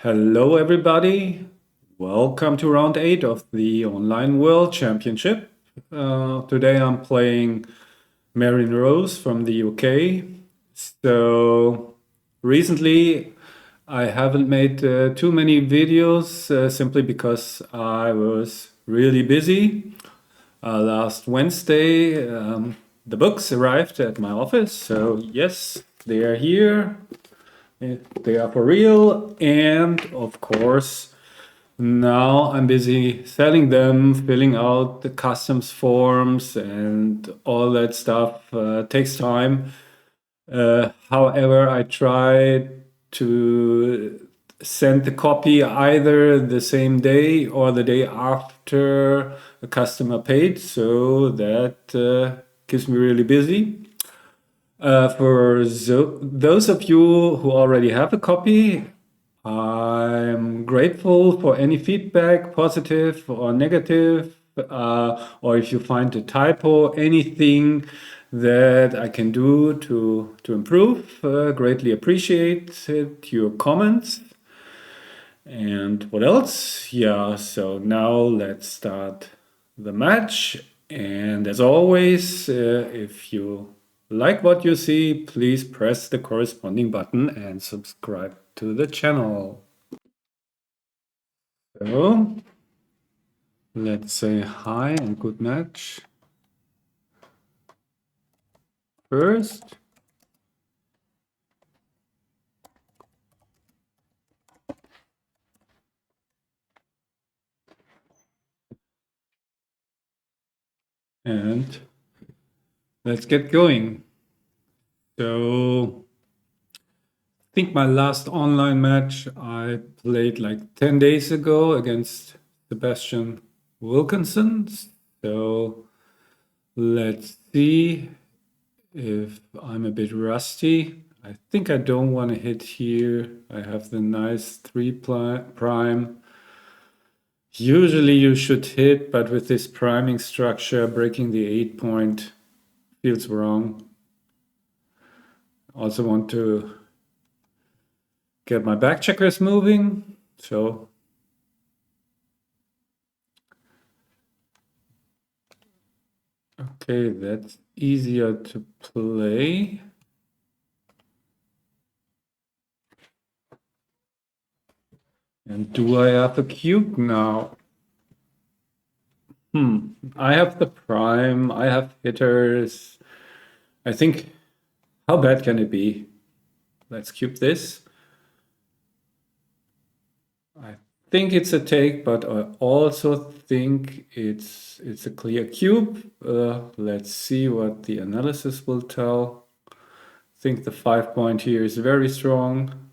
Hello, everybody. Welcome to round 8 of the Online World Championship. Today I'm playing Merrin Rose from the UK. So, recently I haven't made too many videos simply because I was really busy. Last Wednesday, the books arrived at my office. So, yes, they are here. They are for real. And of course, now I'm busy selling them, filling out the customs forms, and all that stuff takes time. However, I try to send the copy either the same day or the day after a customer paid, so that keeps me really busy. For those of you who already have a copy, I'm grateful for any feedback, positive or negative, or if you find a typo, anything that I can do to improve. Greatly appreciate it, your comments. And what else? Yeah, so now let's start the match. And as always, if you like what you see, please press the corresponding button and subscribe to the channel. So, let's say hi and good match first. And let's get going. So, I think my last online match I played like 10 days ago against Sebastian Wilkinson. So, let's see if I'm a bit rusty. I think I don't want to hit here. I have the nice 3 prime. Usually you should hit, but with this priming structure, breaking the 8 point feels wrong. Also want to get my back checkers moving. So okay, that's easier to play. And do I have a cube now? I have the prime, I have hitters. I think, how bad can it be? Let's cube this. I think it's a take, but I also think it's a clear cube. Let's see what the analysis will tell. I think the 5 point here is very strong.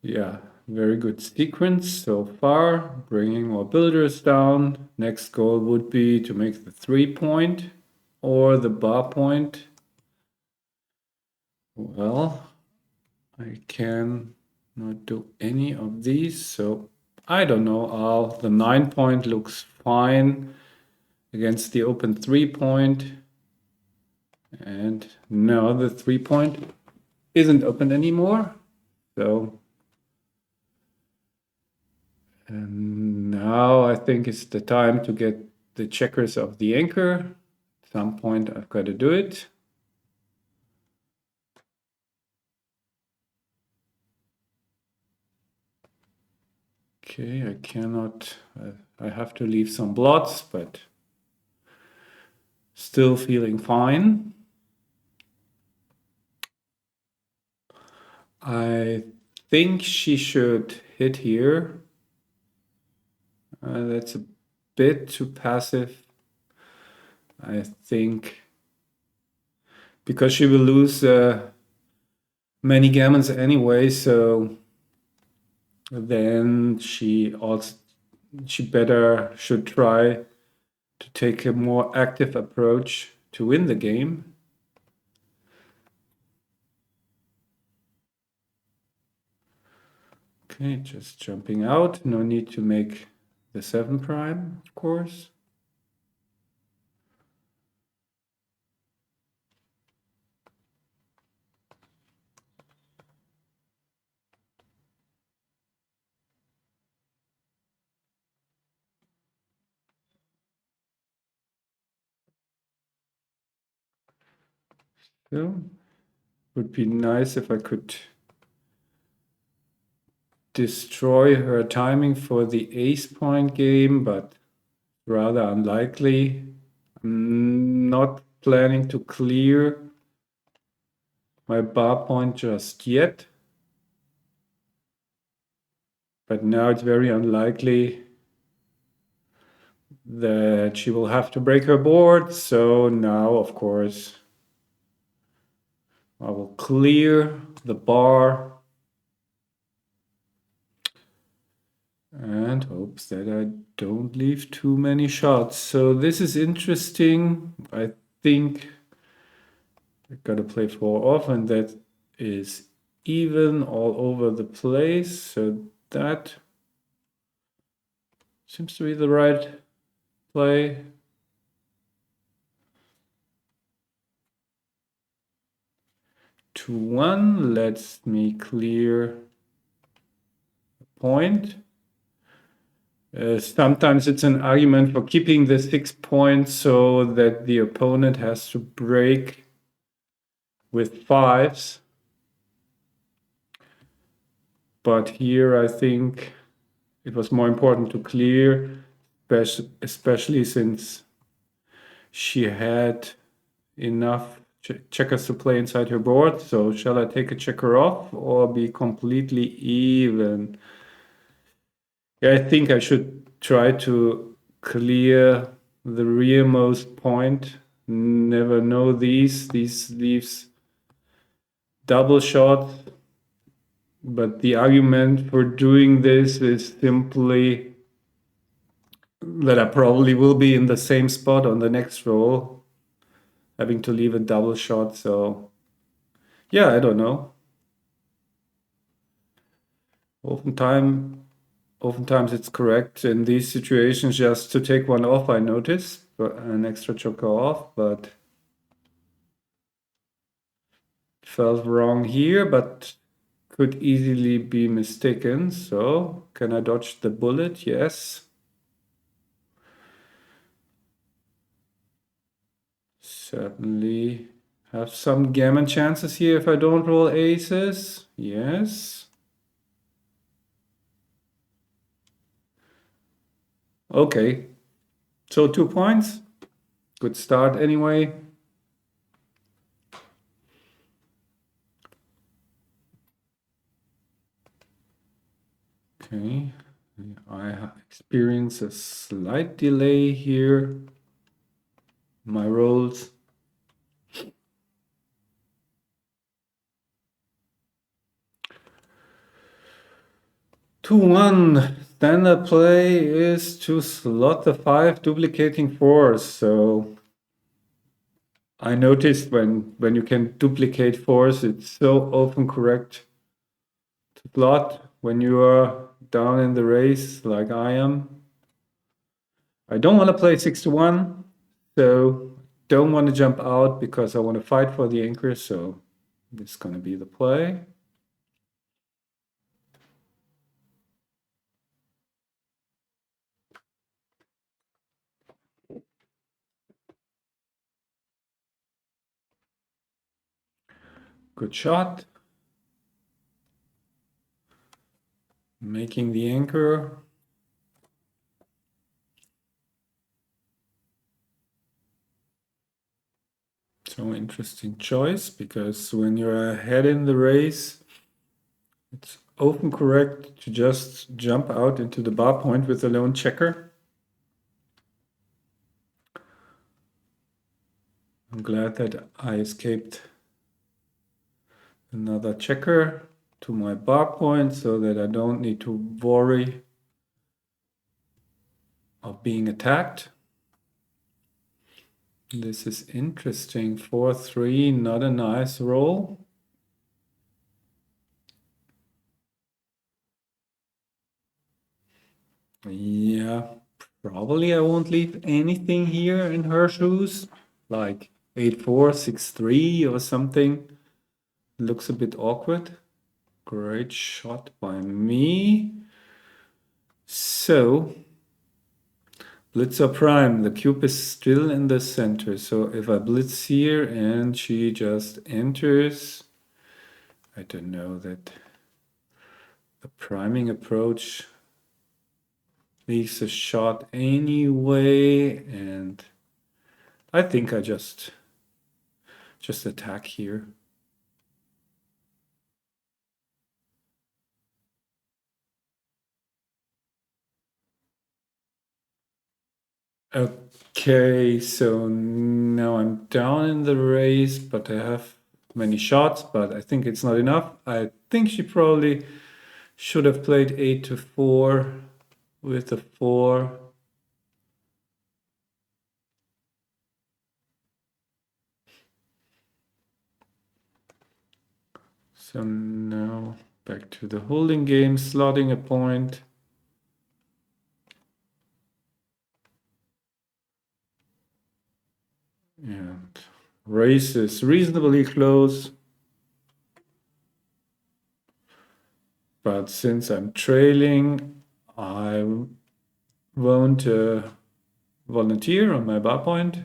Yeah, very good sequence so far, bringing more builders down. Next goal would be to make the 3 point or the bar point. Well, I can not do any of these, so I don't know. The 9 point looks fine against the open 3 point. And no, the 3 point isn't open anymore. So and now I think it's the time to get the checkers of the anchor. At some point I've got to do it. Okay, I cannot, I have to leave some blots, but still feeling fine. I think she should hit here. That's a bit too passive. I think because she will lose many gammons anyway, so then she better should try to take a more active approach to win the game. Okay, just jumping out. No need to make the 7 prime, of course. So would be nice if I could destroy her timing for the ace point game, but rather unlikely. I'm not planning to clear my bar point just yet, but now it's very unlikely that she will have to break her board. So now, of course, I will clear the bar and hopes that I don't leave too many shots. So this is interesting. I think I gotta play 4 off, and that is even all over the place. So that seems to be the right play. To 1 lets me clear a point. Sometimes it's an argument for keeping the 6 points so that the opponent has to break with 5s. But here I think it was more important to clear, especially since she had enough checkers to play inside her board. So shall I take a checker off or be completely even? Yeah, I think I should try to clear the rearmost point. Never know these. These leaves double shots. But the argument for doing this is simply that I probably will be in the same spot on the next roll, having to leave a double shot. So yeah, I don't know. Oftentimes it's correct in these situations just to take one off, I notice, but an extra joker off, but felt wrong here, but could easily be mistaken. So can I dodge the bullet? Yes. Certainly have some gammon chances here if I don't roll aces. Yes. Okay. So 2 points. Good start anyway. Okay. I experience a slight delay here. My rolls. 2-1. Standard play is to slot the 5 duplicating 4s. So I noticed when you can duplicate 4s, it's so often correct to slot when you are down in the race like I am. I don't want to play 6-1, so don't want to jump out because I want to fight for the anchor. So this is going to be the play. Good shot. Making the anchor. So interesting choice, because when you're ahead in the race, it's often correct to just jump out into the bar point with a lone checker. I'm glad that I escaped another checker to my bar point so that I don't need to worry of being attacked. This is interesting. 4-3, not a nice roll. Yeah, probably I won't leave anything here in her shoes, like 8-4, 6-3 or something. Looks a bit awkward. Great shot by me. So Blitzer prime, the cube is still in the center, so if I blitz here and she just enters, I don't know that the priming approach leaves a shot anyway, and I think I just attack here. Okay, so now I'm down in the race, but I have many shots, but I think it's not enough. I think she probably should have played 8 to 4 with the 4. So now back to the holding game, slotting a point. And race is reasonably close. But since I'm trailing, I won't volunteer on my bar point.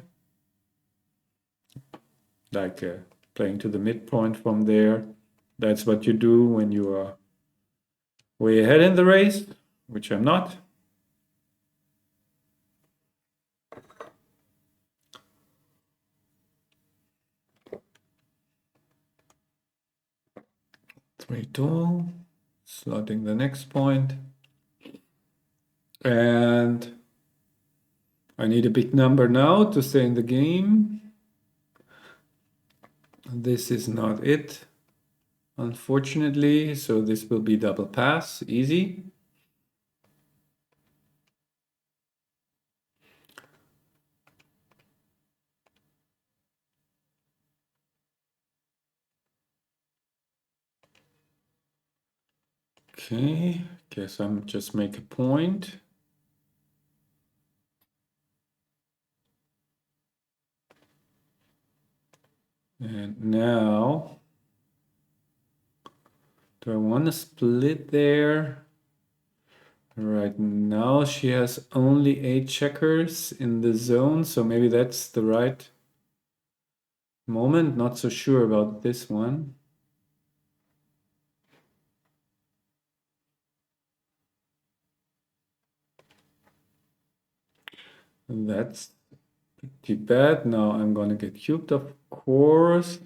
Like playing to the midpoint from there. That's what you do when you are way ahead in the race, which I'm not. Three tall, slotting the next point. And I need a big number now to stay in the game. This is not it, unfortunately, so this will be double pass, easy. Okay, guess I'm just make a point. And now, do I want to split there? Right now she has only 8 checkers in the zone, so maybe that's the right moment. Not so sure about this one. That's pretty bad. Now I'm gonna get cubed, of course.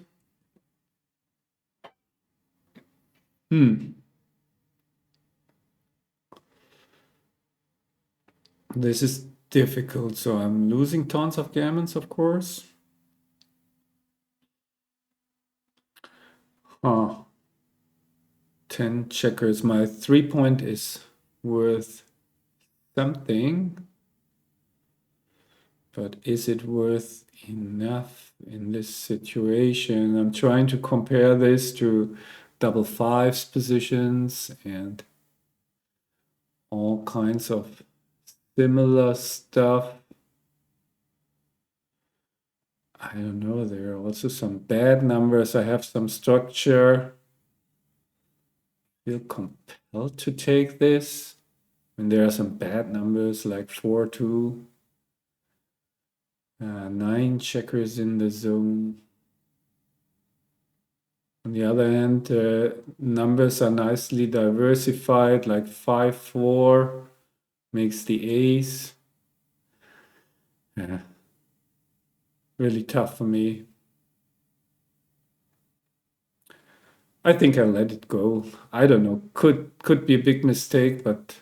This is difficult, so I'm losing tons of gammons, of course. 10 checkers. My 3-point is worth something, but is it worth enough in this situation? I'm trying to compare this to double fives positions and all kinds of similar stuff. I don't know, there are also some bad numbers. I have some structure. Feel compelled to take this. And there are some bad numbers like 4, 2, 9 checkers in the zone. On the other hand, numbers are nicely diversified, like 5, 4 makes the ace. Yeah. Really tough for me. I think I'll let it go. I don't know. Could be a big mistake, but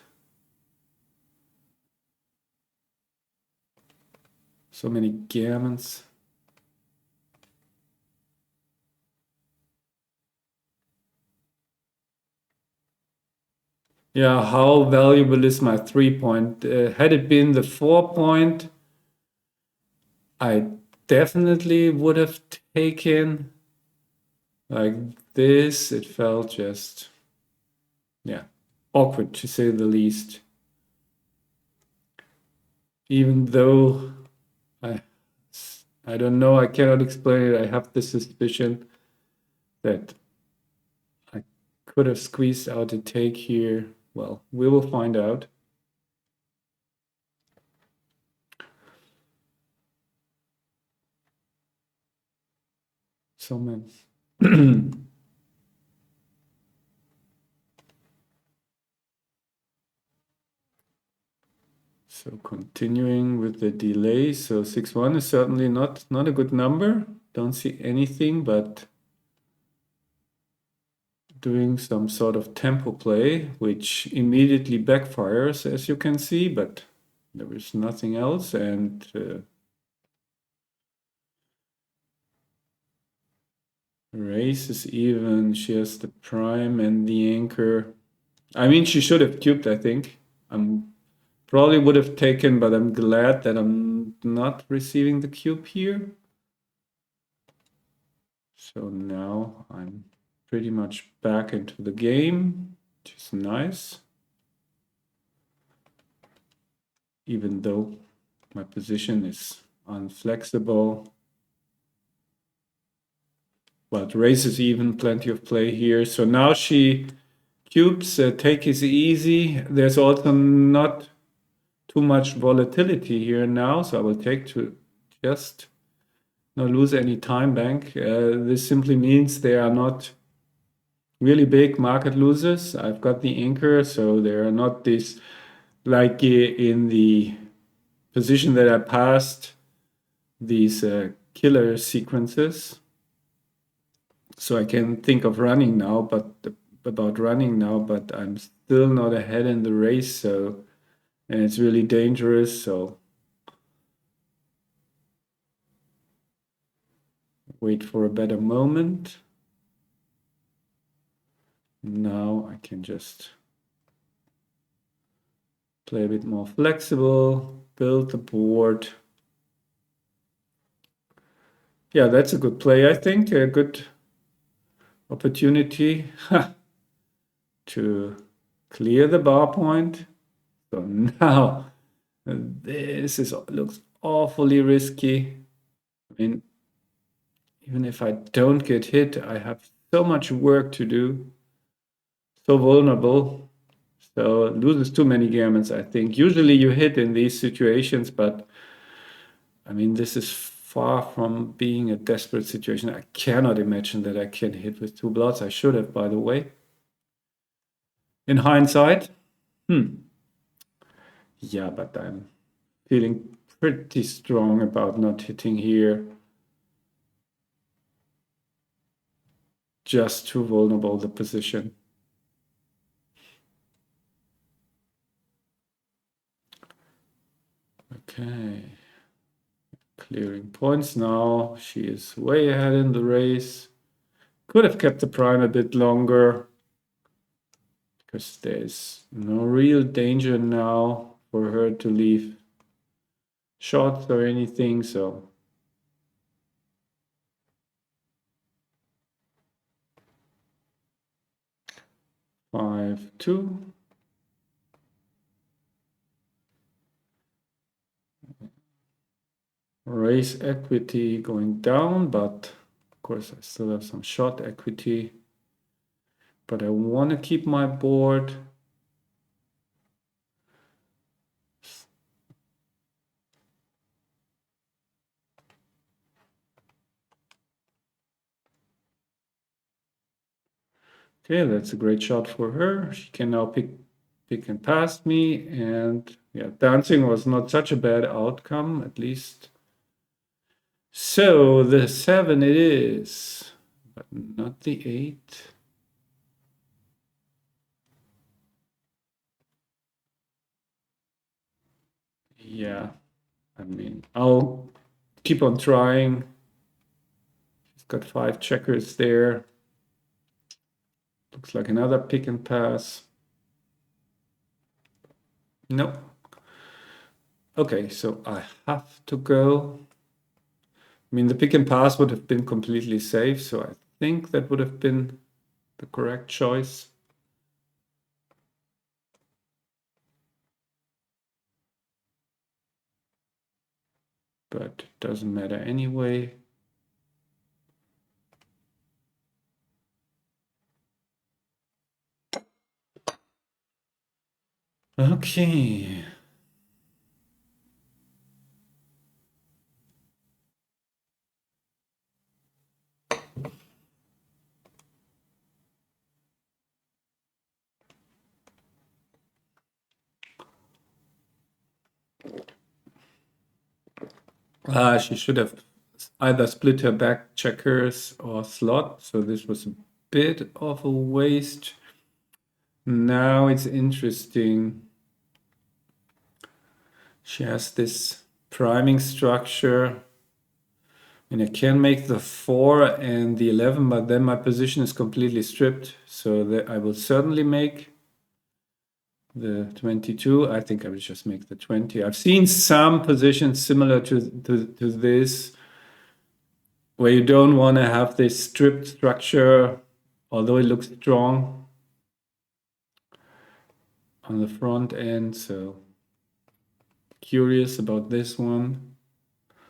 so many gammons. Yeah, how valuable is my 3-point? Had it been the 4-point, I definitely would have taken like this. It felt just, yeah, awkward to say the least. Even though I don't know, I cannot explain it. I have the suspicion that I could have squeezed out a take here. Well, we will find out. So many. So continuing with the delay, so 6-1 is certainly not a good number. Don't see anything but doing some sort of tempo play, which immediately backfires, as you can see, but there is nothing else. And race is even. She has the prime and the anchor. I mean, she should have cubed, I think. I'm probably would have taken, but I'm glad that I'm not receiving the cube here. So now I'm pretty much back into the game, which is nice. Even though my position is unflexible. But race is even, plenty of play here. So now she cubes, take is easy. There's also not too much volatility here now, so I will take to just not lose any time bank. This simply means they are not really big market losers. I've got the anchor, so there are not these, like in the position that I passed, these killer sequences. So I can think of running now, but I'm still not ahead in the race, so and it's really dangerous, so wait for a better moment. Now I can just play a bit more flexible, build the board. Yeah, that's a good play, I think. A good opportunity to clear the bar point. So now this looks awfully risky. I mean, even if I don't get hit, I have so much work to do. So vulnerable. So loses too many gammons, I think. Usually you hit in these situations, but I mean, this is far from being a desperate situation. I cannot imagine that I can hit with two blots. I should have, by the way. In hindsight, yeah, but I'm feeling pretty strong about not hitting here. Just too vulnerable, the position. Okay. Clearing points now. She is way ahead in the race. Could have kept the prime a bit longer because there's no real danger now for her to leave shots or anything. So 5-2. Race equity going down, but of course I still have some shot equity. But I want to keep my board. Okay, that's a great shot for her. She can now pick and pass me, and yeah, dancing was not such a bad outcome, at least. So the 7 it is, but not the 8. Yeah, I mean, I'll keep on trying. She's got 5 checkers there. Looks like another pick and pass. Nope. Okay, so I have to go. I mean, the pick and pass would have been completely safe, so I think that would have been the correct choice. But it doesn't matter anyway. Okay. She should have either split her back checkers or slot, so this was a bit of a waste. Now it's interesting. She has this priming structure, and I can make the 4 and the 11, but then my position is completely stripped, so that I will certainly make the 22. I think I will just make the 20. I've seen some positions similar to this, where you don't want to have this stripped structure, although it looks strong on the front end. So curious about this one.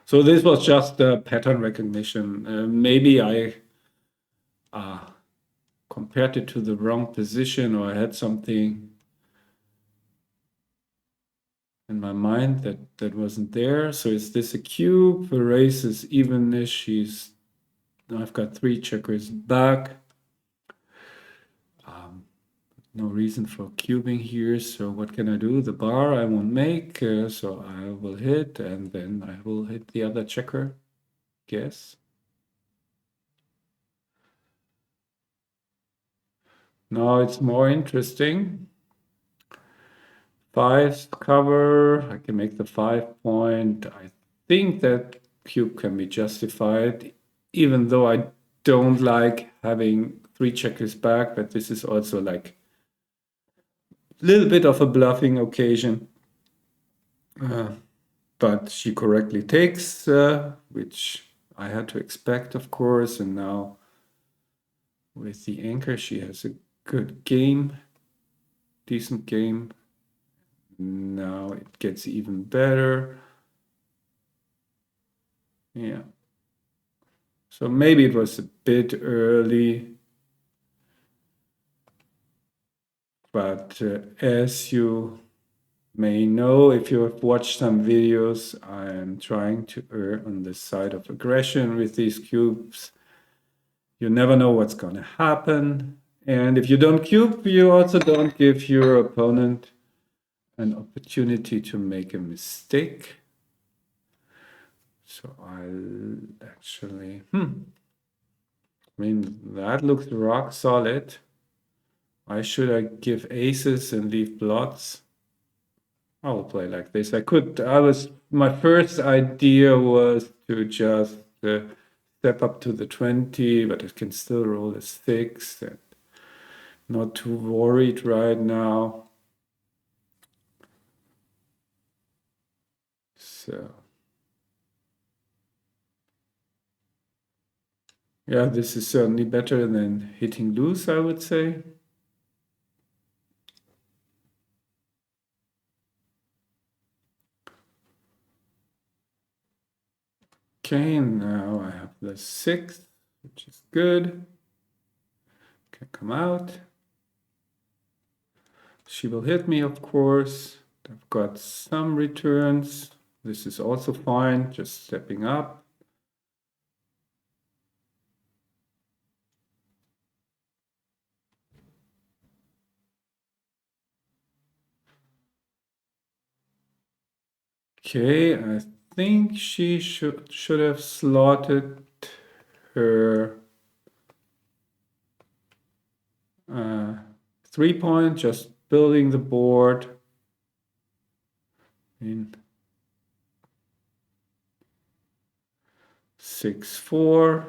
So this was just a pattern recognition. Maybe I compared it to the wrong position, or I had something in my mind that wasn't there. So is this a cube? The race is even-ish. I've got 3 checkers back. No reason for cubing here, so what can I do? The bar I won't make, so I will hit, and then I will hit the other checker, guess. Now it's more interesting. 5 cover, I can make the 5 point. I think that cube can be justified, even though I don't like having 3 checkers back, but this is also like a little bit of a bluffing occasion. But she correctly takes, which I had to expect, of course, and now with the anchor, she has a good game, decent game. Now it gets even better. Yeah. So maybe it was a bit early, but as you may know, if you have watched some videos, I am trying to err on the side of aggression with these cubes. You never know what's going to happen. And if you don't cube, you also don't give your opponent an opportunity to make a mistake. So I'll actually, I mean, that looks rock solid. Why should I give aces and leave blots? I will play like this. My first idea was to just step up to the 20, but it can still roll a 6. And not too worried right now. So, yeah, this is certainly better than hitting loose, I would say. Okay, now I have the 6, which is good. Can come out. She will hit me, of course. I've got some returns. This is also fine, just stepping up. Okay, I think she should have slotted her 3-point, just building the board in 6-4.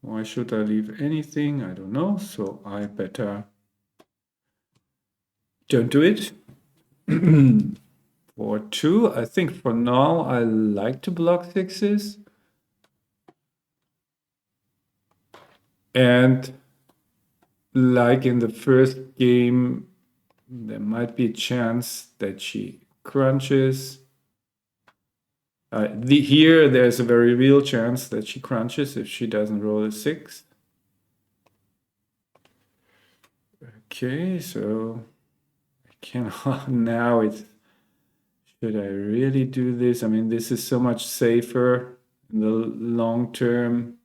Why should I leave anything? I don't know, so I better don't do it. 4-2. I think for now I like to block 6s. And like in the first game, there might be a chance that she crunches. Here, there's a very real chance that she crunches if she doesn't roll a 6. Okay, so I cannot now. Should I really do this? I mean, this is so much safer in the long term.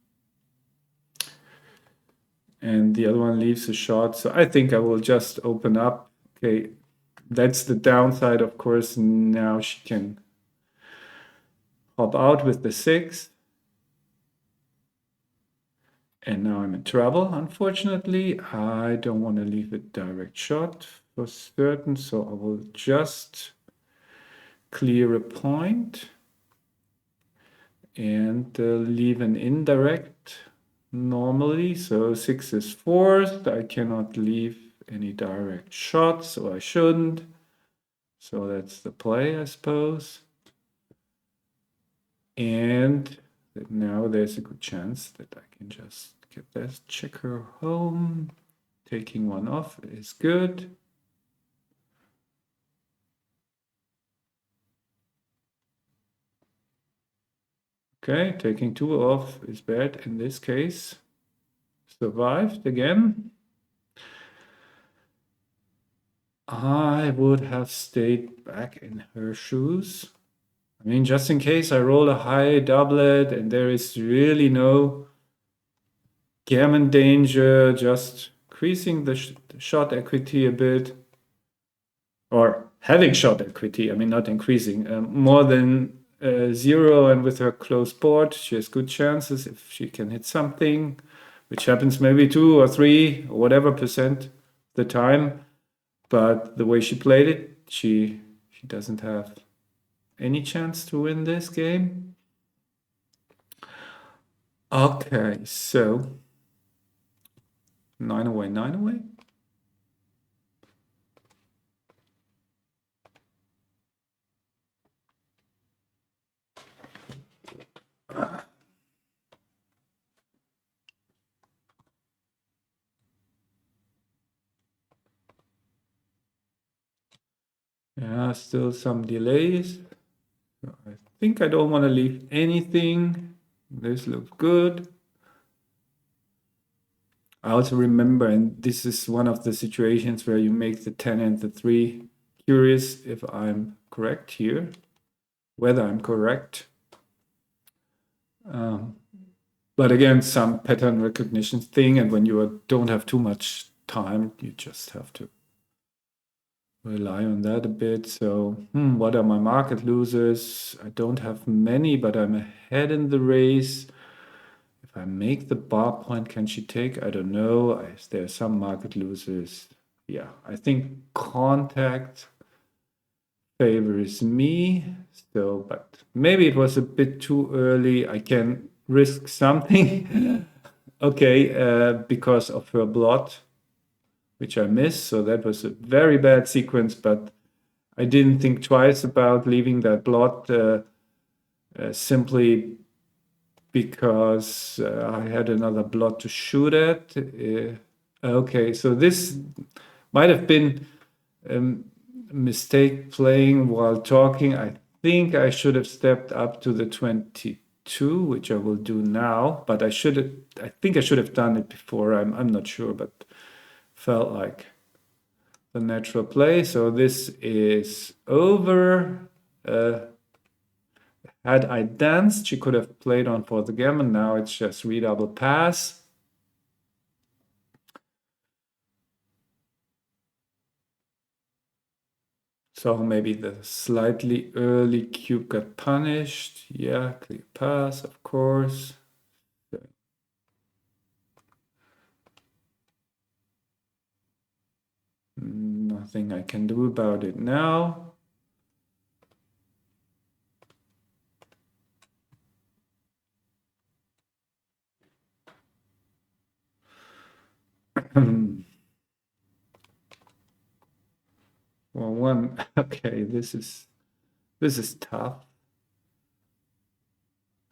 And the other one leaves a shot. So I think I will just open up. Okay, that's the downside, of course. Now she can pop out with the 6. And now I'm in trouble, unfortunately. I don't want to leave a direct shot for certain, so I will just clear a point and leave an indirect normally. So 6 is forced. I cannot leave any direct shots, so I shouldn't. So that's the play, I suppose. And now there's a good chance that I can just get this checker home. Taking one off is good. Okay, taking 2 off is bad in this case. Survived again. I would have stayed back in her shoes. I mean, just in case I roll a high doublet and there is really no gammon danger, just increasing the shot equity a bit. Or having shot equity, I mean, not increasing, more than 0, and with her close board, she has good chances if she can hit something, which happens maybe 2 or 3 or whatever percent the time. But the way she played it, she doesn't have any chance to win this game. Okay, so 9 away, 9 away. Yeah, still some delays. I think I don't want to leave anything. This looks good. I also remember, and this is one of the situations where you make the 10 and the 3. Curious if I'm correct here, whether I'm correct. But again, some pattern recognition thing, and when you don't have too much time, you just have to rely on that a bit. So, what are my market losers? I don't have many, but I'm ahead in the race. If I make the bar point, can she take? I don't know. There are some market losers. Yeah, I think contact favors me still, but maybe it was a bit too early. I can risk something. Okay, because of her blot, which I missed. So that was a very bad sequence, but I didn't think twice about leaving that blot simply because I had another blot to shoot at. Okay, so this might have been a mistake playing while talking. I think I should have stepped up to the 22, which I will do now, but I think I should have done it before. I'm not sure, but felt like the natural play. So this is over. Had I danced, she could have played on for the gammon. Now it's just redouble pass. So maybe the slightly early cube got punished. Yeah, clear pass, of course. Nothing I can do about it now. Well, okay, this is tough.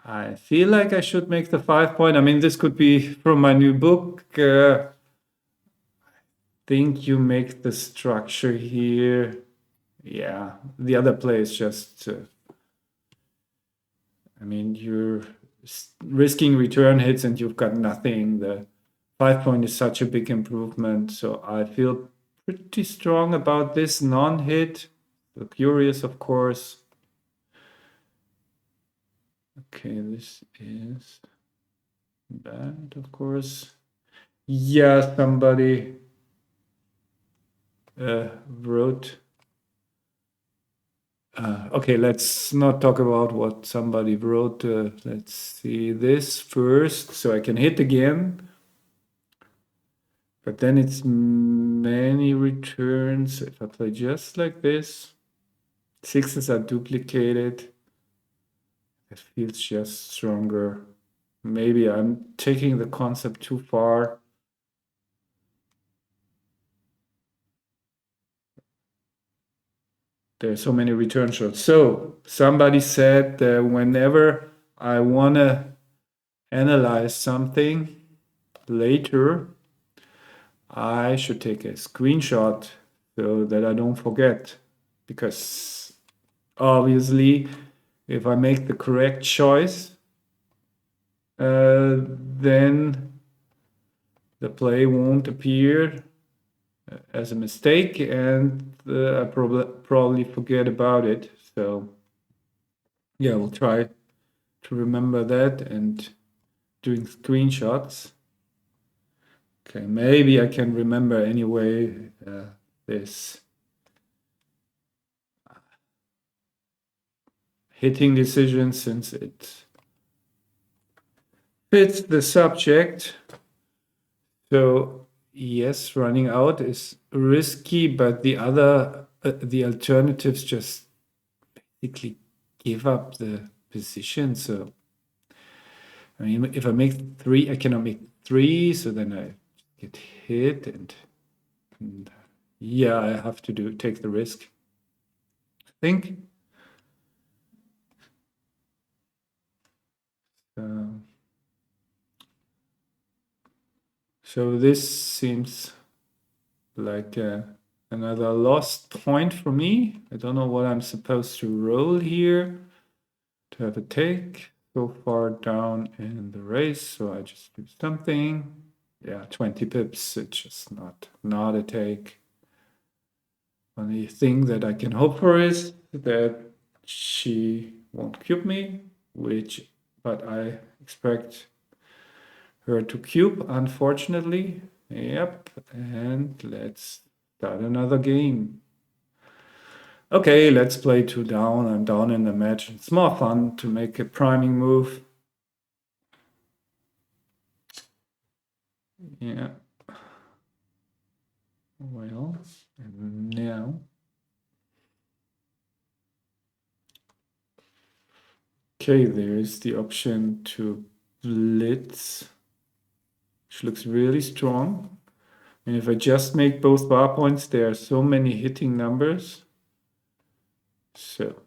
I feel like I should make the 5 point. I mean, this could be from my new book. Think you make the structure here. Yeah, the other play is just, I mean, you're risking return hits and you've got nothing. The 5 point is such a big improvement. So I feel pretty strong about this non-hit. So curious, of course. Okay, this is bad, of course. Yeah, somebody wrote Okay, let's not talk about what somebody wrote. Let's see this first, so I can hit again. But then it's many returns. If I play just like this, sixes are duplicated. It feels just stronger. Maybe I'm taking the concept too far. There's so many return shots. So somebody said that whenever I want to analyze something later, I should take a screenshot so that I don't forget. Because obviously, if I make the correct choice, then the play won't appear as a mistake, and I probably forget about it. So yeah, we'll try to remember that and doing screenshots. Okay, maybe I can remember anyway this hitting decision since it fits the subject. So yes, running out is risky, but the alternatives just basically give up the position. So I mean, if I make three, I cannot make three, so then I get hit, and yeah, I have to take the risk. I think. So this seems like another lost point for me. I don't know what I'm supposed to roll here to have a take so far down in the race. So I just do something. Yeah, 20 pips. It's just not a take. Only thing that I can hope for is that she won't cube me, but I expect her to cube, unfortunately. Yep, and let's start another game. Okay, let's play two down. I'm down in the match. It's more fun to make a priming move. Yeah. Well, and now. Okay, there's the option to blitz, which looks really strong. And if I just make both bar points, there are so many hitting numbers. So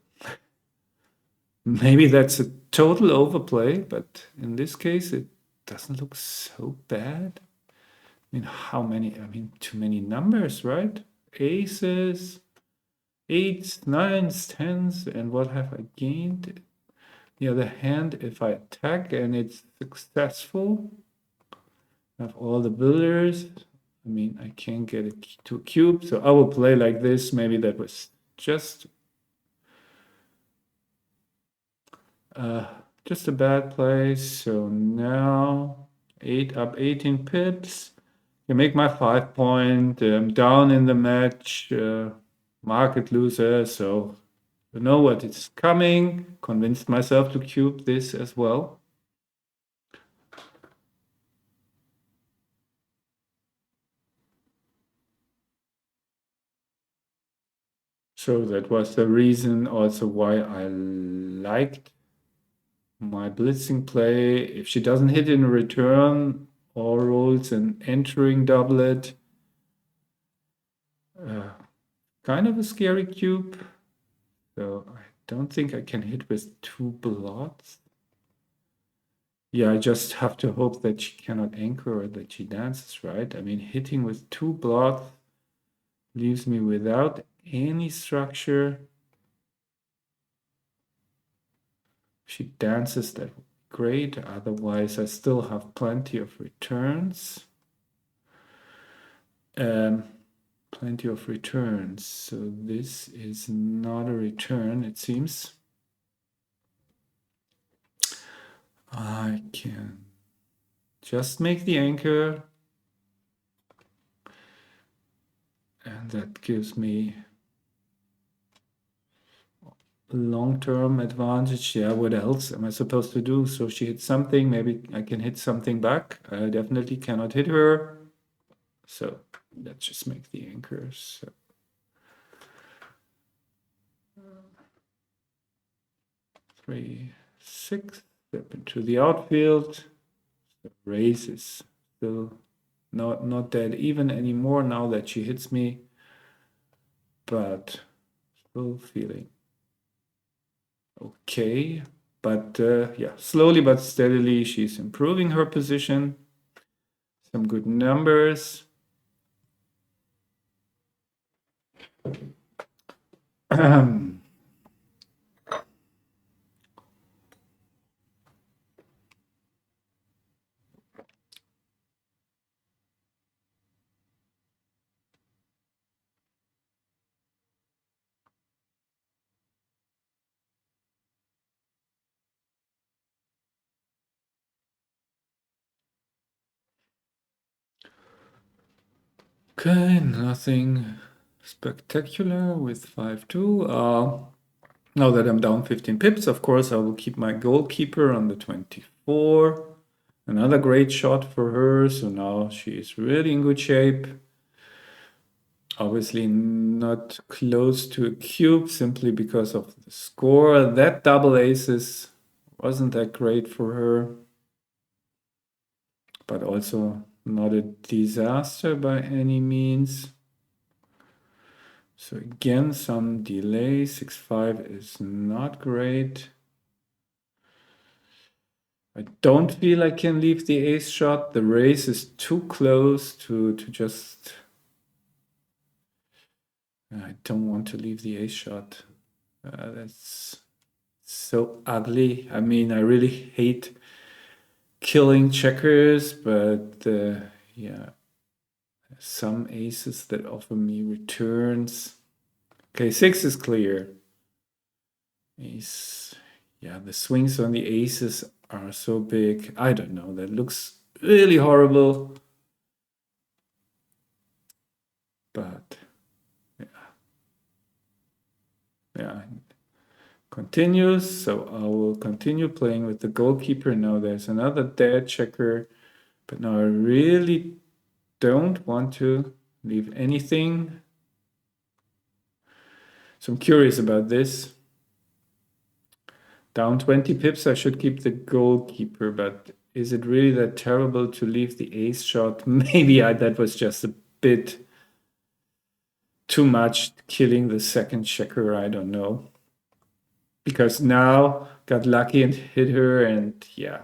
maybe that's a total overplay, but in this case, it doesn't look so bad. I mean, how many? I mean, too many numbers, right? Aces, eights, nines, tens, and what have I gained? The other hand, if I attack and it's successful, I have all the builders. I mean, I can't get it to a cube, so I will play like this. Maybe that was just a bad play. So now 8 up 18 pips. You make my 5 point. Down in the match. Market loser. So you know what is coming. Convinced myself to cube this as well. So that was the reason also why I liked my blitzing play. If she doesn't hit in return or rolls an entering doublet, kind of a scary cube. So I don't think I can hit with two blots. Yeah, I just have to hope that she cannot anchor or that she dances, right? I mean, hitting with two blots leaves me without any structure. If she dances, that would be great. Otherwise, I still have plenty of returns. Plenty of returns. So this is not a return, it seems. I can just make the anchor. And that gives me long-term advantage. Yeah, what else am I supposed to do? So she hits something, maybe I can hit something back. I definitely cannot hit her. So let's just make the anchors. So 3, 6, step into the outfield. The race is still not that even anymore now that she hits me, but still feeling okay. But yeah, slowly but steadily she's improving her position. Some good numbers. Okay, nothing spectacular with 5-2. Now that I'm down 15 pips, of course, I will keep my goalkeeper on the 24. Another great shot for her, so now she is really in good shape. Obviously not close to a cube simply because of the score. That double aces wasn't that great for her, but also not a disaster by any means. So again, some delay. 6-5 is not great. I don't feel I can leave the ace shot. The race is too close to just... I don't want to leave the ace shot. That's so ugly. I mean, I really hate killing checkers, but yeah, some aces that offer me returns. Okay, 6 is clear. Ace, yeah, the swings on the aces are so big. I don't know, that looks really horrible. But yeah, continues. So I will continue playing with the goalkeeper. Now there's another dead checker, but now I really don't want to leave anything. So I'm curious about this. Down 20 pips, I should keep the goalkeeper, but is it really that terrible to leave the ace shot? Maybe that was just a bit too much killing the second checker, I don't know. Because now got lucky and hit her, and yeah.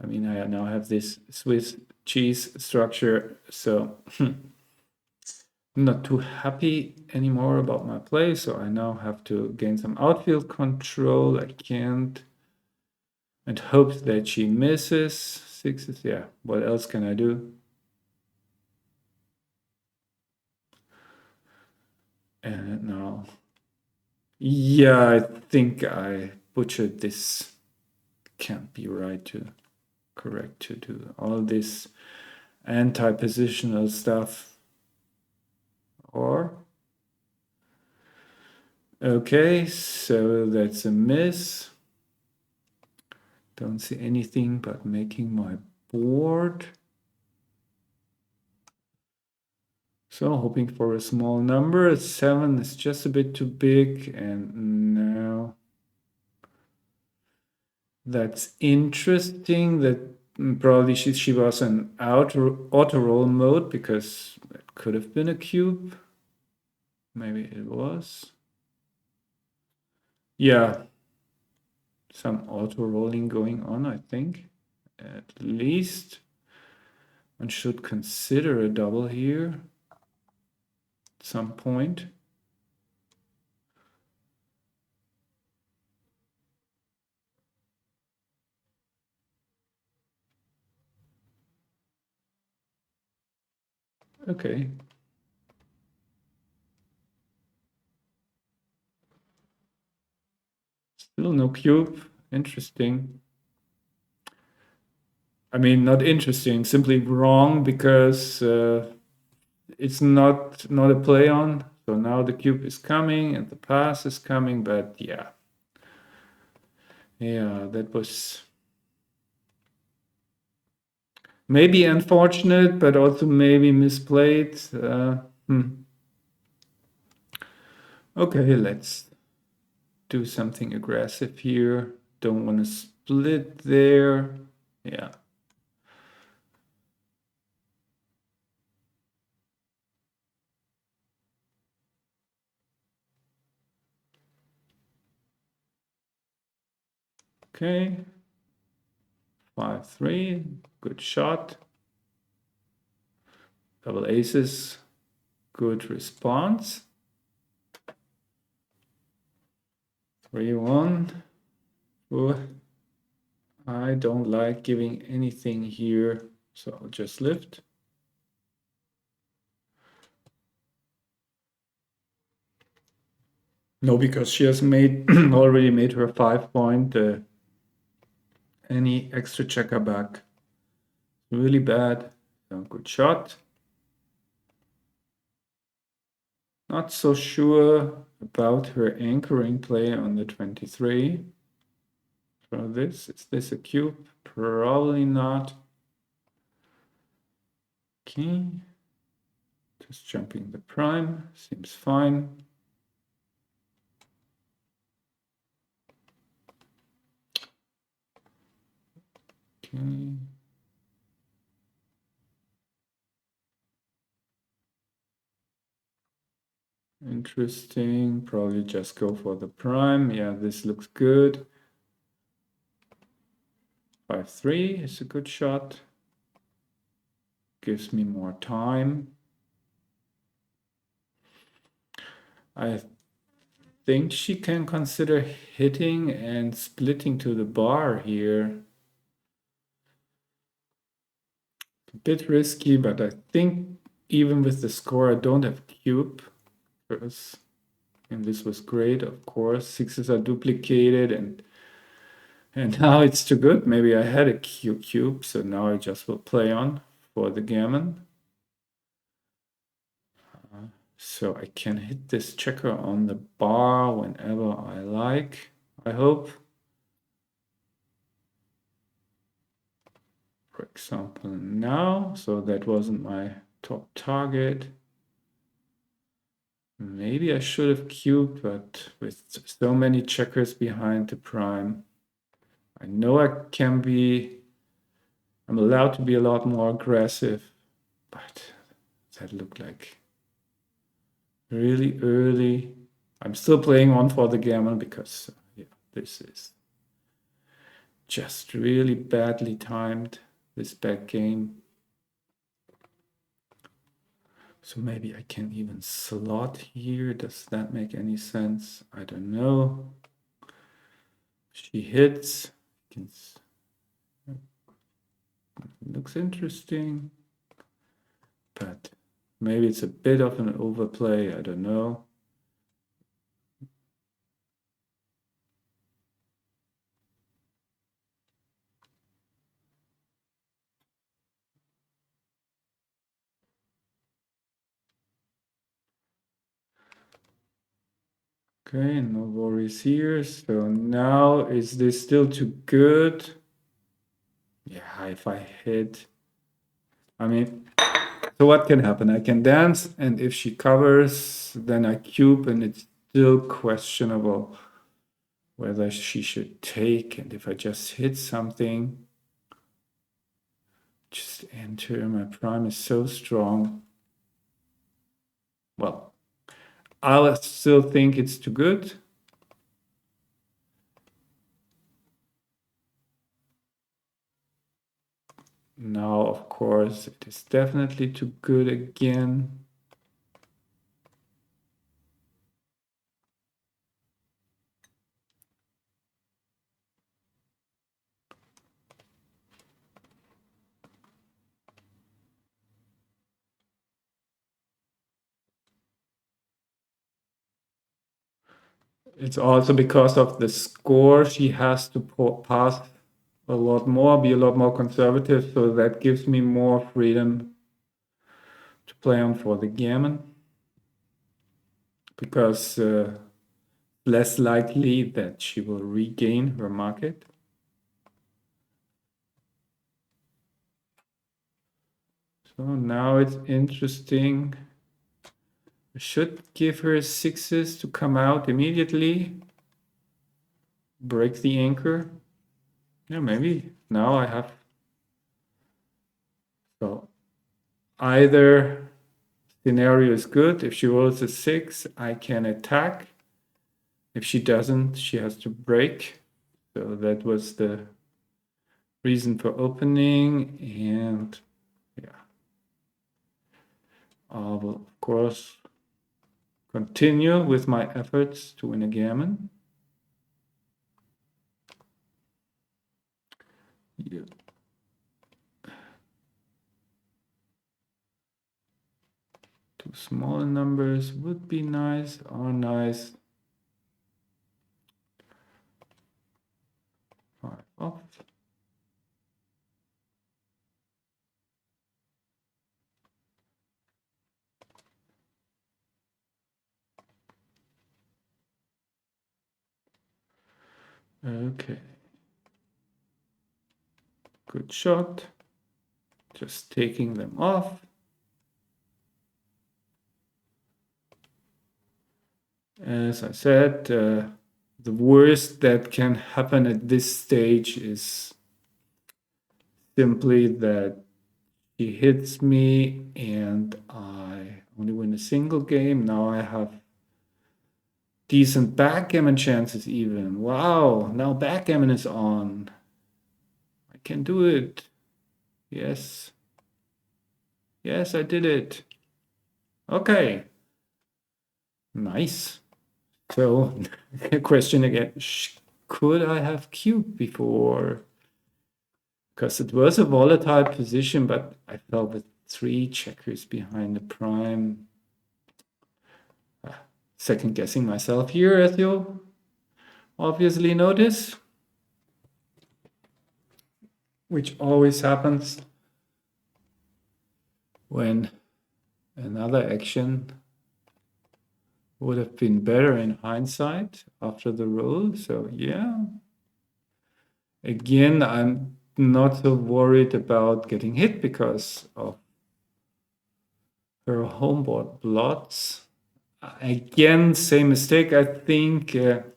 I mean, I now have this Swiss cheese structure, so I'm not too happy anymore about my play, so I now have to gain some outfield control. I can't. And hope that she misses. 6s, yeah. What else can I do? And now, yeah, I think I butchered this. Can't be right to correct to do all this anti-positional stuff. Or okay, so that's a miss. Don't see anything but making my board. So hoping for a small number. 7 is just a bit too big, and now that's interesting. That probably she was in auto roll mode because it could have been a cube. Maybe it was. Yeah, some auto rolling going on, I think. At least one should consider a double here at some point. Okay. Still no cube. Interesting. I mean, not interesting, simply wrong because it's not a play on. So now the cube is coming and the pass is coming, but yeah. Yeah, that was maybe unfortunate, but also maybe misplayed. Okay, let's do something aggressive here. Don't want to split there. Yeah. Okay. 5-3. Good shot. Double aces. Good response. 3-1. Oh, I don't like giving anything here, so I'll just lift. No, because she has made already made her 5 point. Any extra checker back. Really bad. So good shot. Not so sure about her anchoring play on the 23. So is this a cube? Probably not. Okay. Just jumping the prime. Seems fine. Okay. Interesting. Probably just go for the prime. Yeah, this looks good. 5-3 is a good shot. Gives me more time. I think she can consider hitting and splitting to the bar here. A bit risky, but I think even with the score, I don't have cube. Because, and this was great, of course. Sixes are duplicated, and now it's too good. Maybe I had a cube, so now I just will play on for the gammon. So I can hit this checker on the bar whenever I like, I hope. For example, now, so that wasn't my top target. Maybe I should have cubed, but with so many checkers behind the prime, I know I'm allowed to be a lot more aggressive, but that looked like really early. I'm still playing on for the gammon because yeah, this is just really badly timed, this back game. So maybe I can even slot here. Does that make any sense? I don't know. She hits. Looks interesting. But maybe it's a bit of an overplay. I don't know. Okay, no worries here. So now, is this still too good? Yeah, if I hit, I mean, so what can happen? I can dance, and if she covers, then I cube, and it's still questionable whether she should take. And if I just hit something, just enter. My prime is so strong. Well, I'll still think it's too good. Now, of course, it is definitely too good again. It's also because of the score, she has to pass a lot more, be a lot more conservative, so that gives me more freedom to play on for the gammon. because less likely that she will regain her market. So now it's interesting. I should give her sixes to come out immediately. Break the anchor. Yeah, maybe. Now I have. So either scenario is good. If she rolls a 6, I can attack. If she doesn't, she has to break. So that was the reason for opening. And yeah, I will, of course, continue with my efforts to win a gammon. Yeah. Two small numbers would be nice, are nice. 5 off. Okay. Good shot. Just taking them off. As I said, the worst that can happen at this stage is simply that he hits me and I only win a single game. Now I have decent backgammon chances even. Wow, now backgammon is on. I can do it. Yes. Yes, I did it. Okay. Nice. So, question again. Could I have cubed before? Because it was a volatile position, but I felt with 3 checkers behind the prime. Second guessing myself here, as you obviously notice, which always happens when another action would have been better in hindsight after the roll. So yeah, again, I'm not so worried about getting hit because of her homeboard blots. Again, same mistake. I think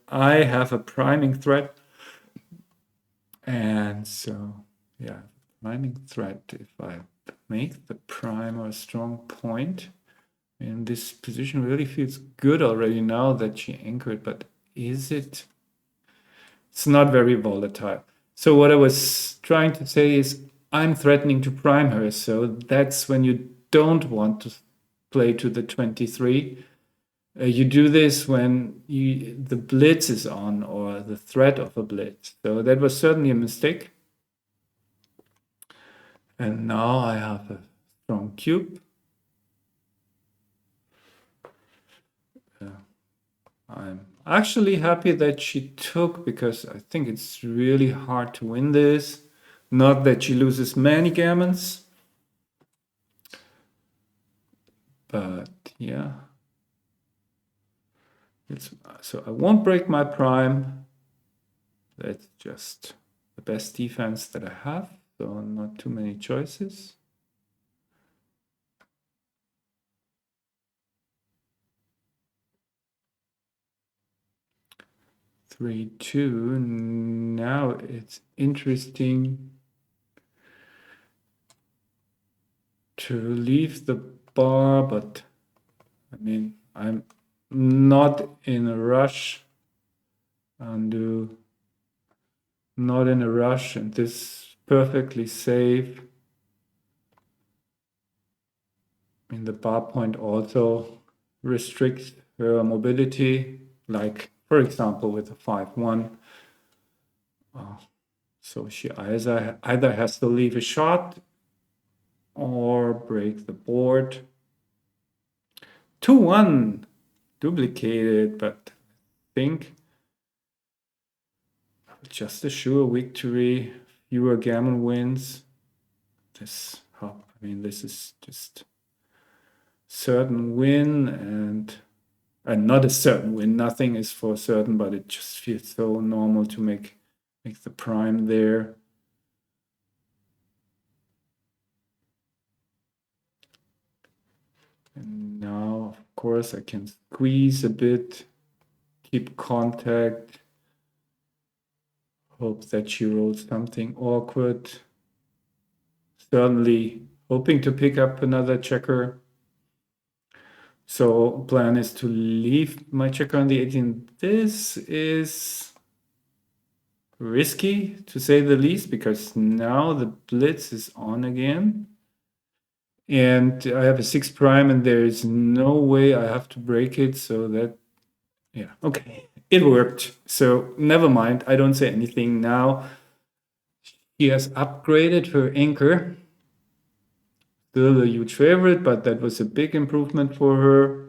I have a priming threat. And so, yeah, priming threat, if I make the prime a strong point, and this position really feels good already now that she anchored, but is it? It's not very volatile. So what I was trying to say is I'm threatening to prime her. So that's when you don't want to play to the 23. You do this when the blitz is on or the threat of a blitz. So that was certainly a mistake. And now I have a strong cube. I'm actually happy that she took because I think it's really hard to win this. Not that she loses many gammons. But yeah. So I won't break my prime. That's just the best defense that I have. So not too many choices. Three, two. Now it's interesting to leave the bar, but I mean, I'm not in a rush. Undo. Not in a rush, and this perfectly safe. I mean, the bar point also restricts her mobility, like, for example, with a 5-1. So she either has to leave a shot or break the board. 2-1 duplicated, but I think just a sure victory, fewer gammon wins. This is just certain win, and And not a certain win. Nothing is for certain, but it just feels so normal to make the prime there. And now, of course, I can squeeze a bit, keep contact, hope that she rolls something awkward. Certainly hoping to pick up another checker. So plan is to leave my checker on the 18. This is risky, to say the least, because now the blitz is on again. And I have a 6 prime, and there is no way I have to break it, so that, yeah, okay. It worked, so never mind. I don't say anything now. She has upgraded her anchor. Still a huge favorite, but that was a big improvement for her.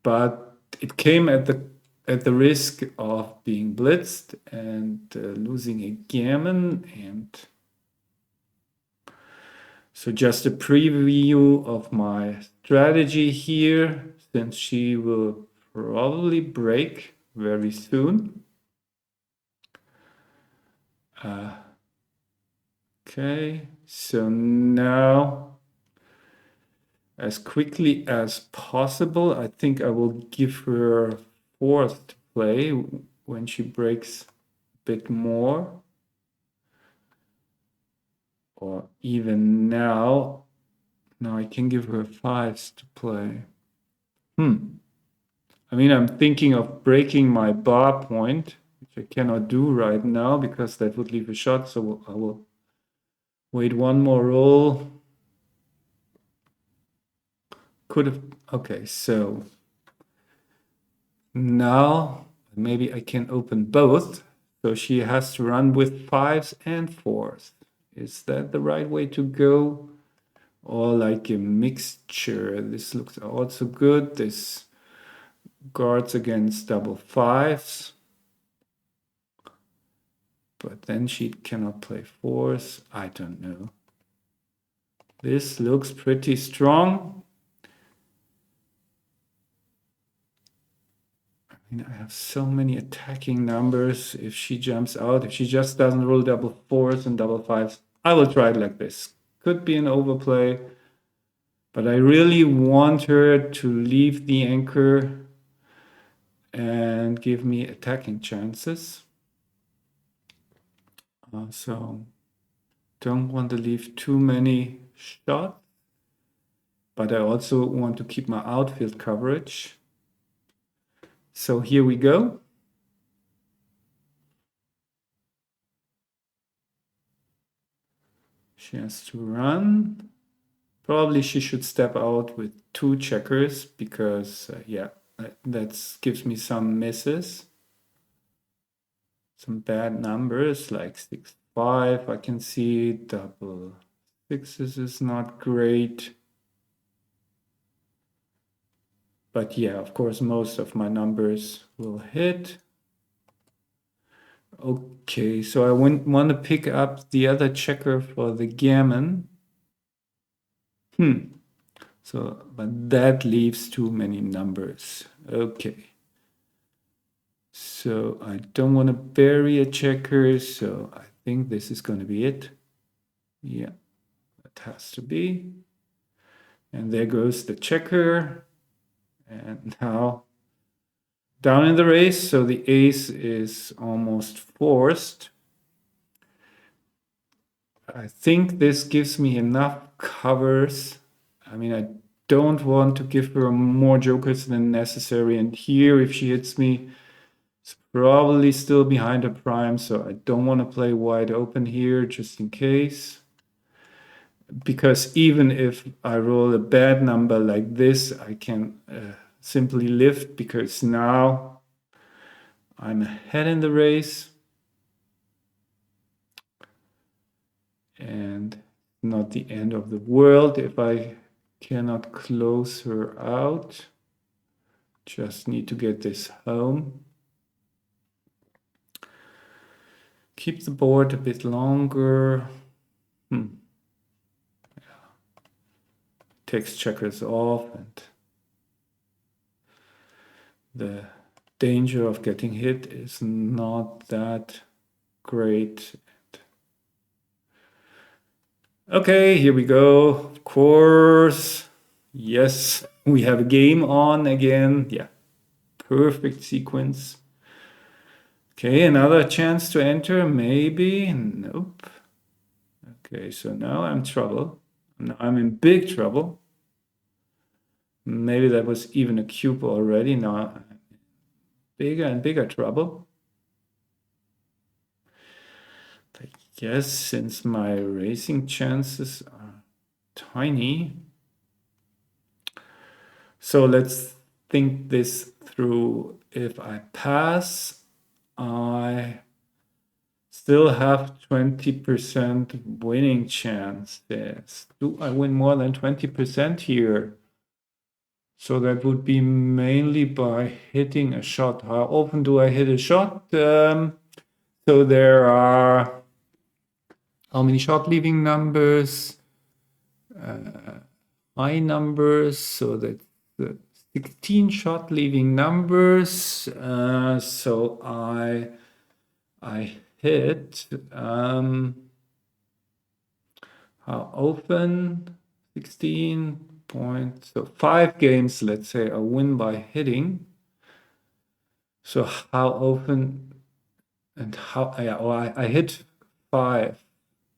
But it came at the risk of being blitzed and losing a gammon. And so just a preview of my strategy here, since she will probably break very soon. Okay, so now, as quickly as possible, I think I will give her fourth to play when she breaks a bit more. Or even now I can give her fives to play. I mean, I'm thinking of breaking my bar point, which I cannot do right now because that would leave a shot. So I will wait one more roll. Could have, okay, so now maybe I can open both. So she has to run with fives and fours. Is that the right way to go? Or like a mixture? This looks also good. This guards against double fives. But then she cannot play fours. I don't know. This looks pretty strong. I mean, I have so many attacking numbers. If she jumps out, if she just doesn't roll double fours and double fives, I will try it like this. Could be an overplay, but I really want her to leave the anchor and give me attacking chances. So don't want to leave too many shots, but I also want to keep my outfield coverage. So here we go. She has to run. Probably she should step out with 2 checkers because, yeah, that gives me some misses. Some bad numbers like 6, 5. I can see double sixes is not great. But yeah, of course, most of my numbers will hit. Okay, so I want to pick up the other checker for the gammon. So, but that leaves too many numbers. Okay. So I don't want to bury a checker, so I think this is going to be it. Yeah, that has to be. And there goes the checker. And now down in the race, so the ace is almost forced. I think this gives me enough covers. I mean, I don't want to give her more jokers than necessary. And here, if she hits me, it's probably still behind her prime. So I don't want to play wide open here just in case. Because even if I roll a bad number like this, I can simply lift because now I'm ahead in the race. And not the end of the world if I cannot close her out. Just need to get this home. Keep the board a bit longer. Takes checkers off and the danger of getting hit is not that great. Okay, here we go. Of course. Yes, we have a game on again. Yeah, perfect sequence. Okay, another chance to enter, maybe. Nope. Okay, so now I'm in trouble. Now I'm in big trouble. Maybe that was even a cube already. Now bigger and bigger trouble. I guess since my racing chances are tiny. So let's think this through. If I pass, I still have 20% winning chance. Yes. Do I win more than 20% here? So that would be mainly by hitting a shot. How often do I hit a shot? So there are how many shot leaving numbers? High numbers. So that's 16 shot leaving numbers. So I hit how often? 16 points. So 5 games, let's say, I win by hitting. So how often and how I hit 5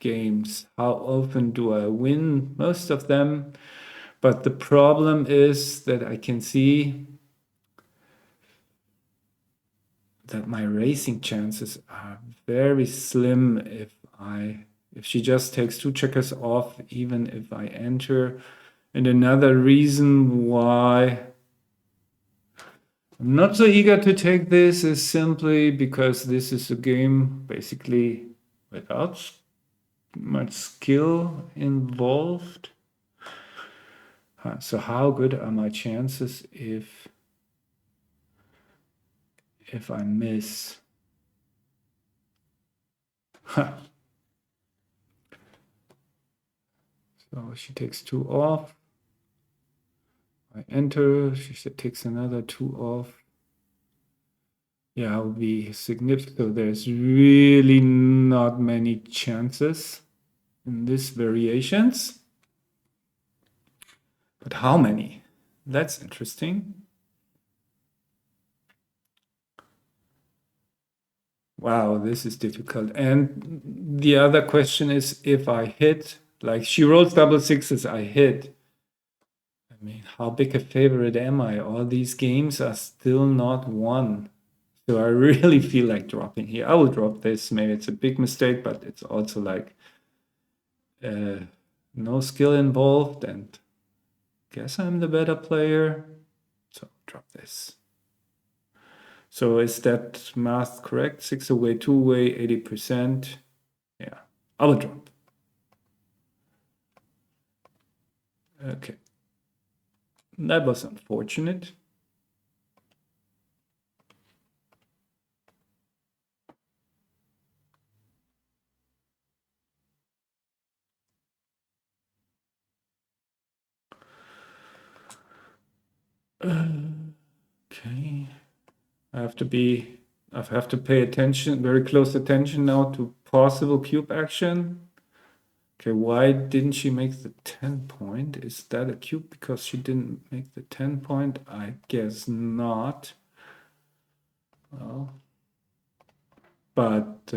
games. How often do I win? Most of them. But the problem is that I can see that my racing chances are very slim if she just takes 2 checkers off, even if I enter. And another reason why I'm not so eager to take this is simply because this is a game basically without much skill involved. So how good are my chances if I miss? So she takes 2 off. I enter, she takes another 2 off. Yeah, I'll be significant. So there's really not many chances in these variations. But how many? That's interesting. Wow, this is difficult. And the other question is if I hit, like she rolls double sixes, I hit. I mean, how big a favorite am I? All these games are still not won. So I really feel like dropping here. I will drop this. Maybe it's a big mistake, but it's also like no skill involved, and guess I'm the better player. So drop this. So is that math correct? 6 away, 2 away, 80%. Yeah, I will drop. Okay. That was unfortunate. Okay. I have to pay attention, very close attention now to possible cube action. Okay, why didn't she make the 10 point? Is that a cube because she didn't make the 10 point? I guess not. Well, but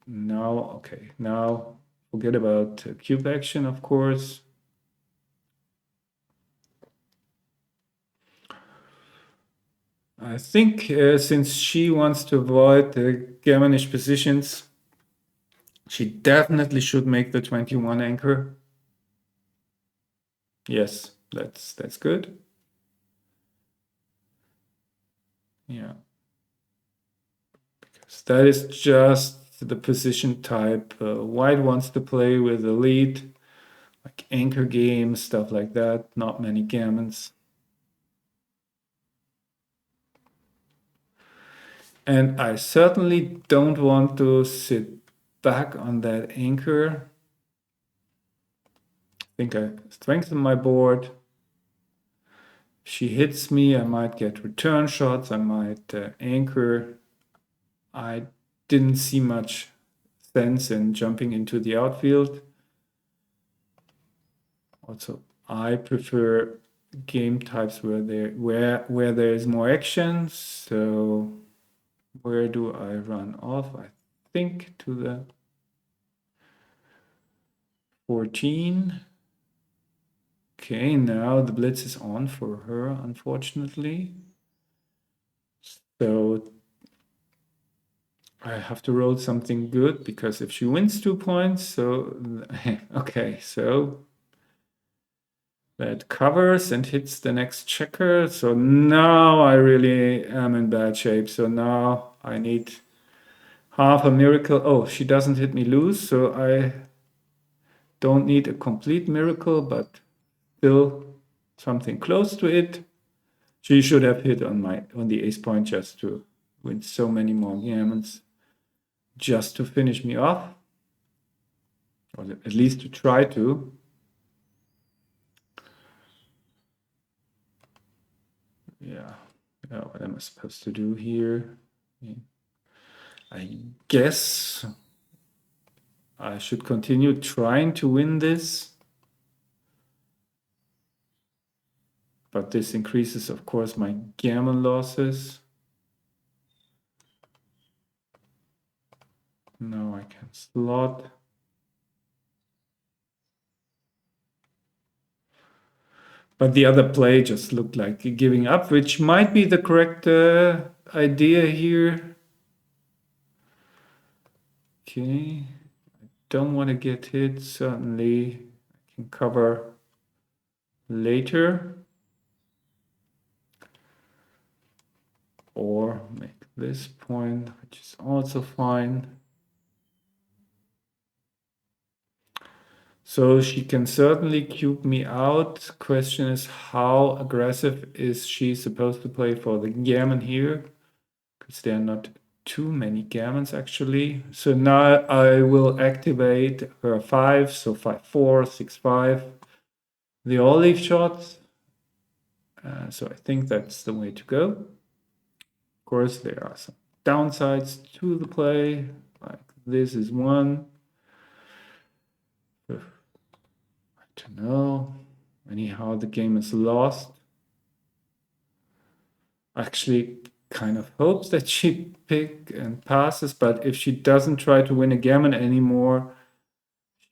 now, okay, now forget about cube action, of course. I think since she wants to avoid the Germanish positions, she definitely should make the 21 anchor. Yes, that's good. Yeah. Because that is just the position type. White wants to play with the lead, like anchor games, stuff like that. Not many gammons. And I certainly don't want to sit back on that anchor. I think I strengthen my board. If she hits me, I might get return shots, I might anchor. I didn't see much sense in jumping into the outfield. Also, I prefer game types where there is more action. So where do I run off? I think to the 14. Okay, now the blitz is on for her, unfortunately. So I have to roll something good because if she wins 2 points, so okay, so that covers and hits the next checker. So now I really am in bad shape. So now I need half a miracle. Oh, she doesn't hit me loose, so I don't need a complete miracle, but still something close to it. She should have hit on the ace point just to win so many more gammons, just to finish me off, or at least to try to. Yeah, what am I supposed to do here? I guess I should continue trying to win this. But this increases, of course, my gammon losses. Now I can slot. But the other play just looked like giving up, which might be the correct idea here. Okay, I don't want to get hit. Certainly, I can cover later. Or make this point, which is also fine. So she can certainly cube me out. Question is, how aggressive is she supposed to play for the gammon here? Because there are not too many gammons actually. So now I will activate her 5, so 5-4, 6-5. The olive shots. So I think that's the way to go. Of course, there are some downsides to the play, like this is one. I don't know. Anyhow, the game is lost. Actually, kind of hopes that she pick and passes, but if she doesn't try to win a gammon anymore,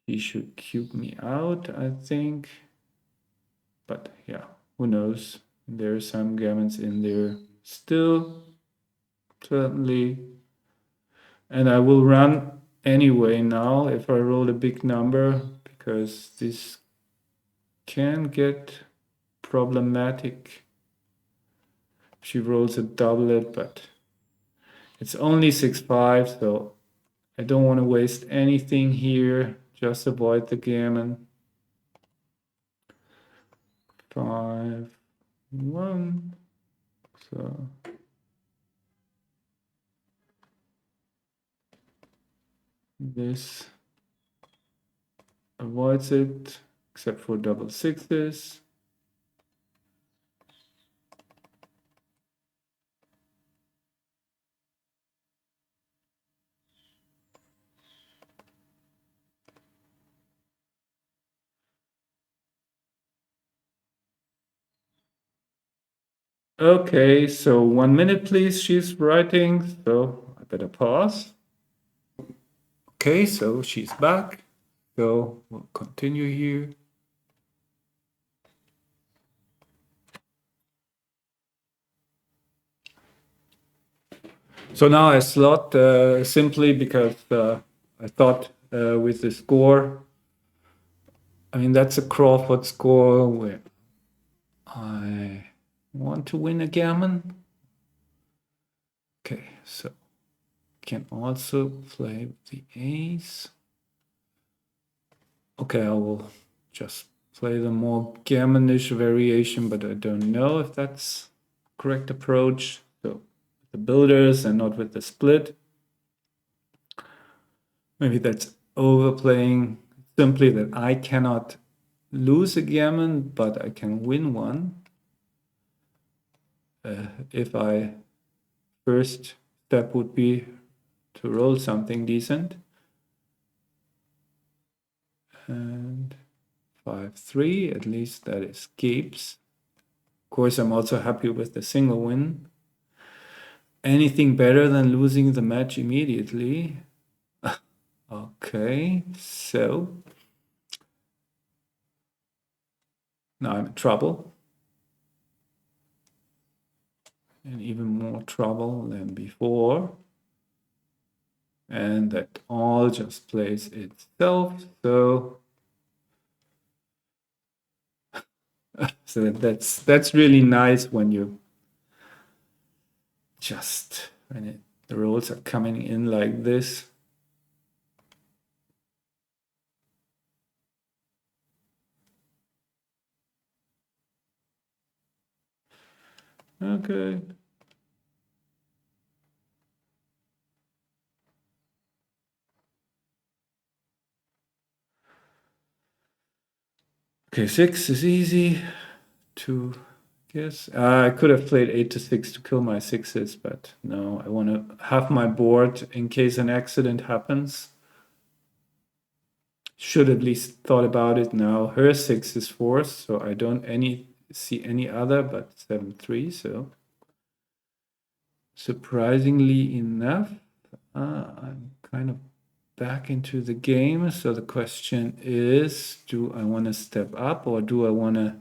she should cube me out, I think. But yeah, who knows? There are some gammons in there still, certainly. And I will run anyway now if I roll a big number, because this can get problematic. She rolls a doublet, but it's only 6-5, so I don't want to waste anything here. Just avoid the gammon. 5-1. So this avoids it, except for double sixes. Okay, so 1 minute, please. She's writing, so I better pause. Okay, so she's back. So we'll continue here. So now I slot simply because I thought with the score, I mean, that's a Crawford score where I want to win a gammon. Okay, so can also play with the ace. Okay, I will just play the more gammonish variation, but I don't know if that's correct approach. So the builders and not with the split. Maybe that's overplaying, simply that I cannot lose a gammon, but I can win one. if I first step would be to roll something decent. And 5-3, at least that escapes. Of course, I'm also happy with the single win. Anything better than losing the match immediately? Okay, so now I'm in trouble. And even more trouble than before. And that all just plays itself. So that's really nice when you just the rolls are coming in like this. Okay. Okay, 6 is easy to guess. I could have played 8 to 6 to kill my 6s, but no, I want to have my board in case an accident happens. Should at least thought about it now. Her 6 is forced, so I don't see any other but 7-3, so surprisingly enough, I'm kind of back into the game. So the question is, do I want to step up or do I want to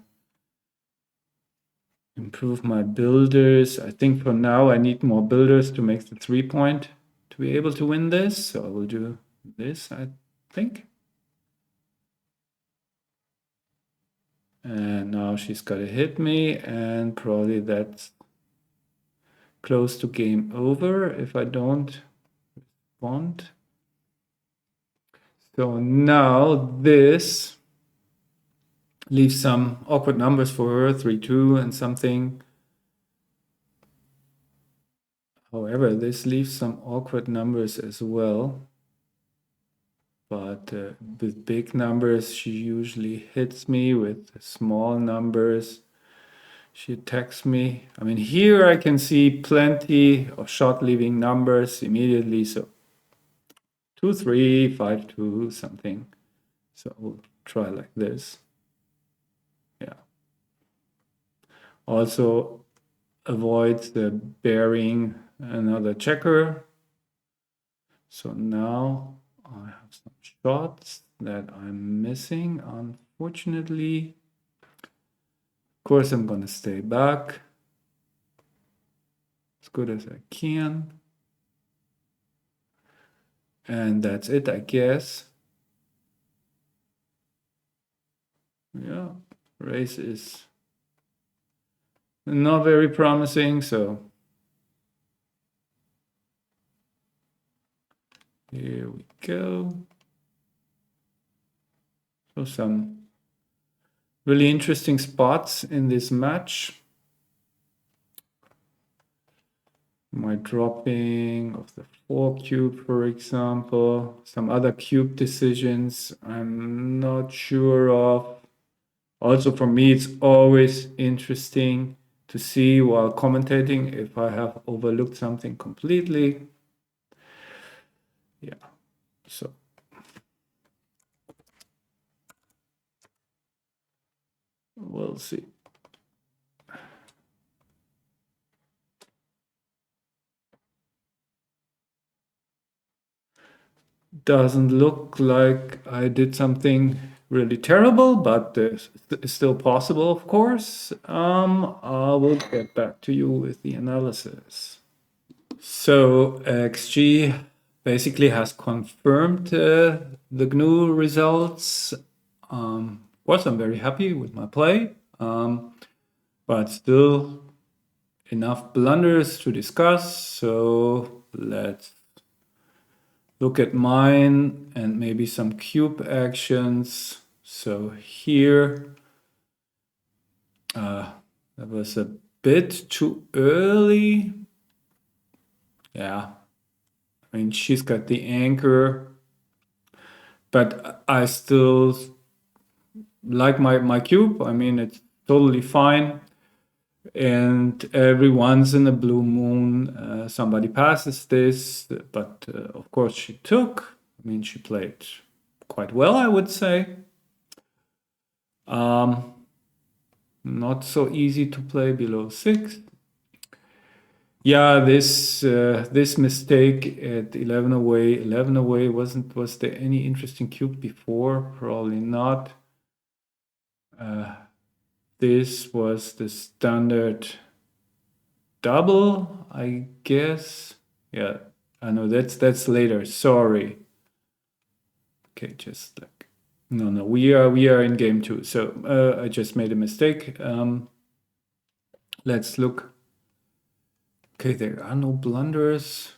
improve my builders? I think for now I need more builders to make the 3-point to be able to win this. So I will do this, I think. And now she's got to hit me, and probably that's close to game over if I don't want. So now this leaves some awkward numbers for her, 3-2 and something. However, this leaves some awkward numbers as well. But with big numbers, she usually hits me. With small numbers, she attacks me. I mean, here I can see plenty of shot-leaving numbers immediately. So 2-3, 5-2, something. So we'll try like this. Yeah. Also avoid the bearing another checker. So now I have some shots that I'm missing, unfortunately. Of course, I'm going to stay back as good as I can. And that's it, I guess. Yeah, race is not very promising, so here we go. So some really interesting spots in this match. My dropping of the 4 cube, for example, some other cube decisions I'm not sure of. Also, for me, it's always interesting to see while commentating if I have overlooked something completely. Yeah, so we'll see. Doesn't look like I did something really terrible, but it's still possible, of course. I will get back to you with the analysis. So XG basically has confirmed the GNU results. Of course, I'm very happy with my play, but still enough blunders to discuss. So let's look at mine and maybe some cube actions. So here, that was a bit too early. Yeah, I mean, she's got the anchor, but I still like my cube. I mean, it's totally fine. And every once in a blue moon, somebody passes this, but of course she took. I mean, she played quite well, I would say. Not so easy to play below 6. Yeah, this mistake at 11 away. 11 away was there any interesting cube before? Probably not. This was the standard double, I guess. Yeah, I know that's later. Sorry. Okay, just like no, we are in game 2. So I just made a mistake. Let's look. Okay, there are no blunders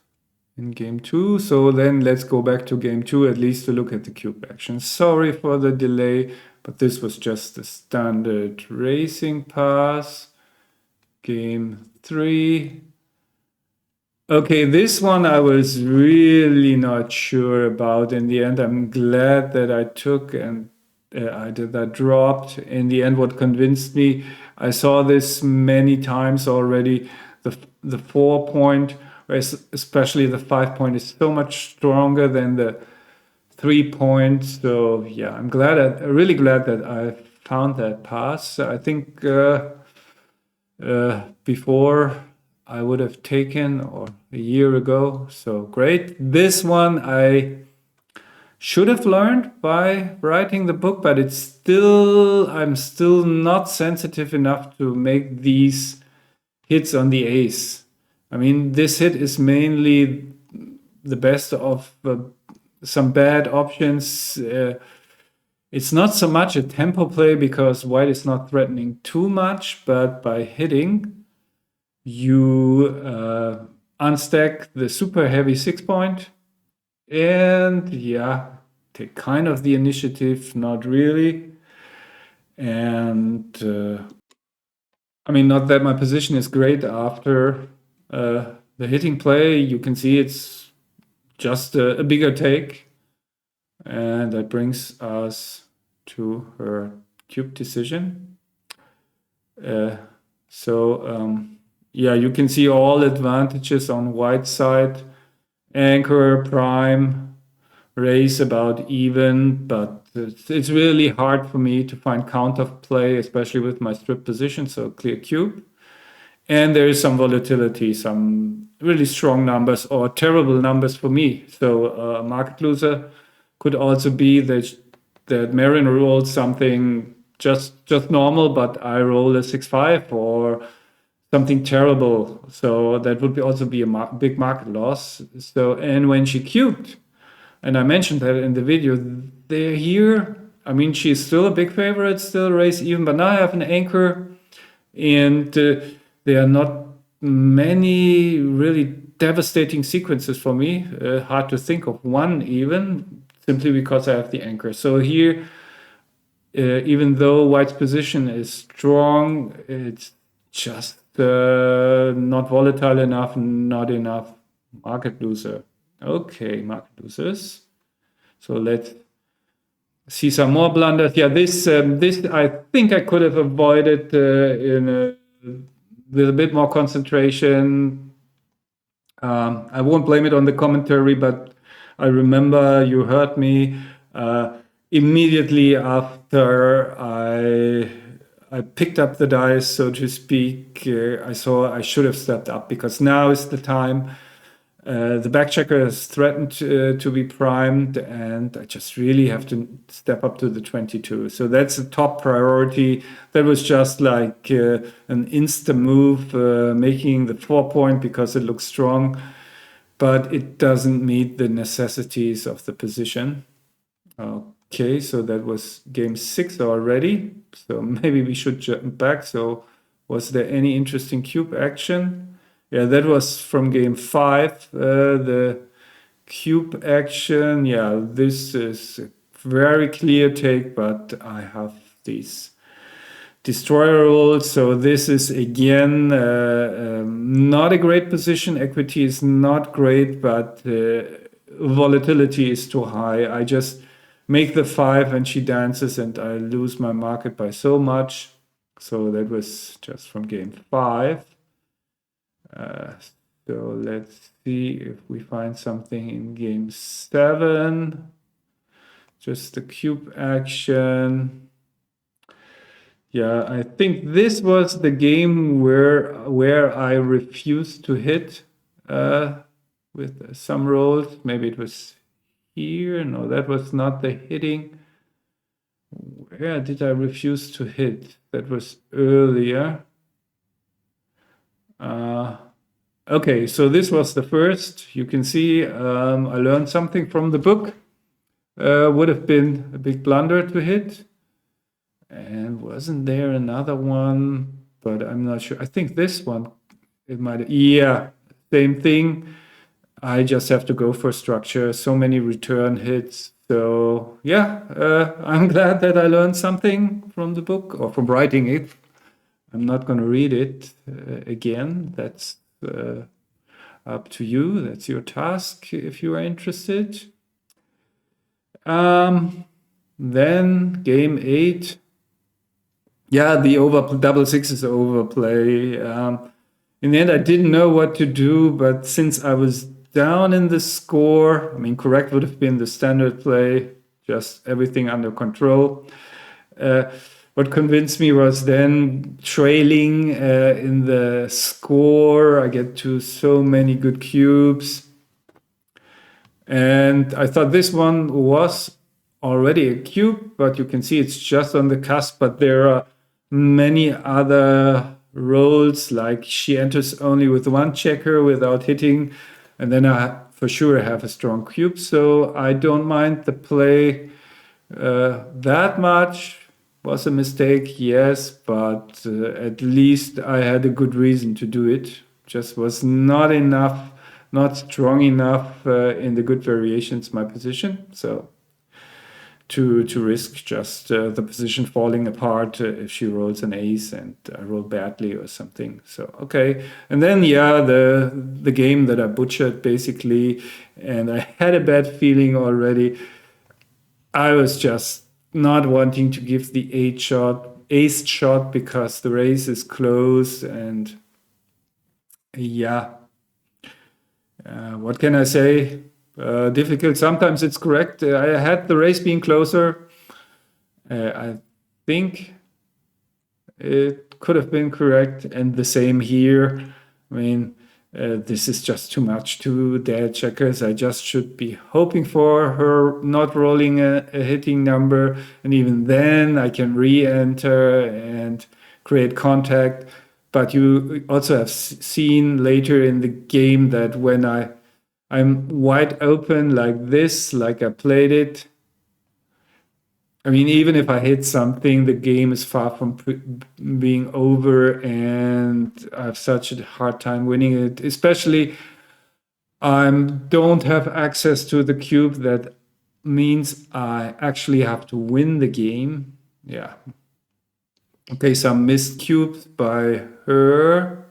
in game 2. So then let's go back to game 2 at least to look at the cube action. Sorry for the delay, but this was just the standard racing pass. Game 3. Okay, this one I was really not sure about in the end. I'm glad that I took and that dropped. In the end, what convinced me, I saw this many times already. The 4 point, especially the 5 point, is so much stronger than the 3 point. So yeah, I'm really glad that I found that pass. I think before I would have taken, or a year ago. So great. This one I should have learned by writing the book, but I'm still not sensitive enough to make these hits on the ace. I mean, this hit is mainly the best of some bad options. It's not so much a tempo play because white is not threatening too much, but by hitting, you unstack the super heavy 6 point and yeah, take kind of the initiative, not really. And I mean, not that my position is great after the hitting play. You can see it's just a bigger take. And that brings us to her cube decision. Yeah, you can see all advantages on white side. Anchor, prime, raise about even, but it's really hard for me to find counter play, especially with my strip position, so clear cube. And there is some volatility, some really strong numbers or terrible numbers for me. So market loser could also be that Merrin rolled something just normal, but I roll a 6-5 or something terrible. So that would also be a big market loss. So, and when she cubed, and I mentioned that in the video, they're here. I mean, she's still a big favorite, still race even, but now I have an anchor, and there are not many really devastating sequences for me. Hard to think of one even, simply because I have the anchor. So here, even though white's position is strong, it's just not volatile enough, not enough market loser. Okay, market losers. So let's see some more blunders. Yeah, this I think I could have avoided with a bit more concentration. I won't blame it on the commentary, but I remember you heard me immediately after I picked up the dice, so to speak. I saw I should have stepped up because now is the time. The backchecker has threatened to be primed, and I just really have to step up to the 22. So that's a top priority. That was just like an insta move, making the 4 point because it looks strong, but it doesn't meet the necessities of the position. Okay, so that was game 6 already. So maybe we should jump back. So was there any interesting cube action? Yeah, that was from game 5, the cube action. Yeah, this is a very clear take, but I have these destroyer rules. So this is again not a great position. Equity is not great, but volatility is too high. I just make the 5 and she dances and I lose my market by so much. So that was just from game 5. So let's see if we find something in game 7. Just the cube action. Yeah, I think this was the game where I refused to hit with some rolls. Maybe it was here. No, that was not the hitting. Where did I refuse to hit? That was earlier. Okay, so this was the first. You can see I learned something from the book. Would have been a big blunder to hit. And wasn't there another one? But I'm not sure. I think this one, it might, yeah, same thing. I just have to go for structure. So many return hits. So yeah, I'm glad that I learned something from the book or from writing it. I'm not going to read it again. That's up to you. That's your task if you are interested. Then game 8. Yeah, the double sixes overplay. In the end, I didn't know what to do, but since I was down in the score, I mean, correct would have been the standard play, just everything under control. What convinced me was then trailing in the score. I get to so many good cubes. And I thought this one was already a cube, but you can see it's just on the cusp. But there are many other rolls, like she enters only with one checker without hitting. And then I for sure have a strong cube. So I don't mind the play that much. Was a mistake, yes, but at least I had a good reason to do it. Just was not enough, not strong enough in the good variations, my position. So to risk just the position falling apart if she rolls an ace and I roll badly or something. So okay, and then yeah, the game that I butchered basically, and I had a bad feeling already. I was just not wanting to give the ace shot because the race is close, and yeah, what can I say? Difficult. Sometimes it's correct. I had the race being closer. I think it could have been correct, and the same here. I mean, this is just too much, two dead checkers. I just should be hoping for her not rolling a hitting number, and even then I can re-enter and create contact. But you also have seen later in the game that when I'm wide open like this, like I played it, I mean, even if I hit something, the game is far from being over, and I have such a hard time winning it. Especially, I don't have access to the cube. That means I actually have to win the game. Yeah. Okay, some missed cubes by her.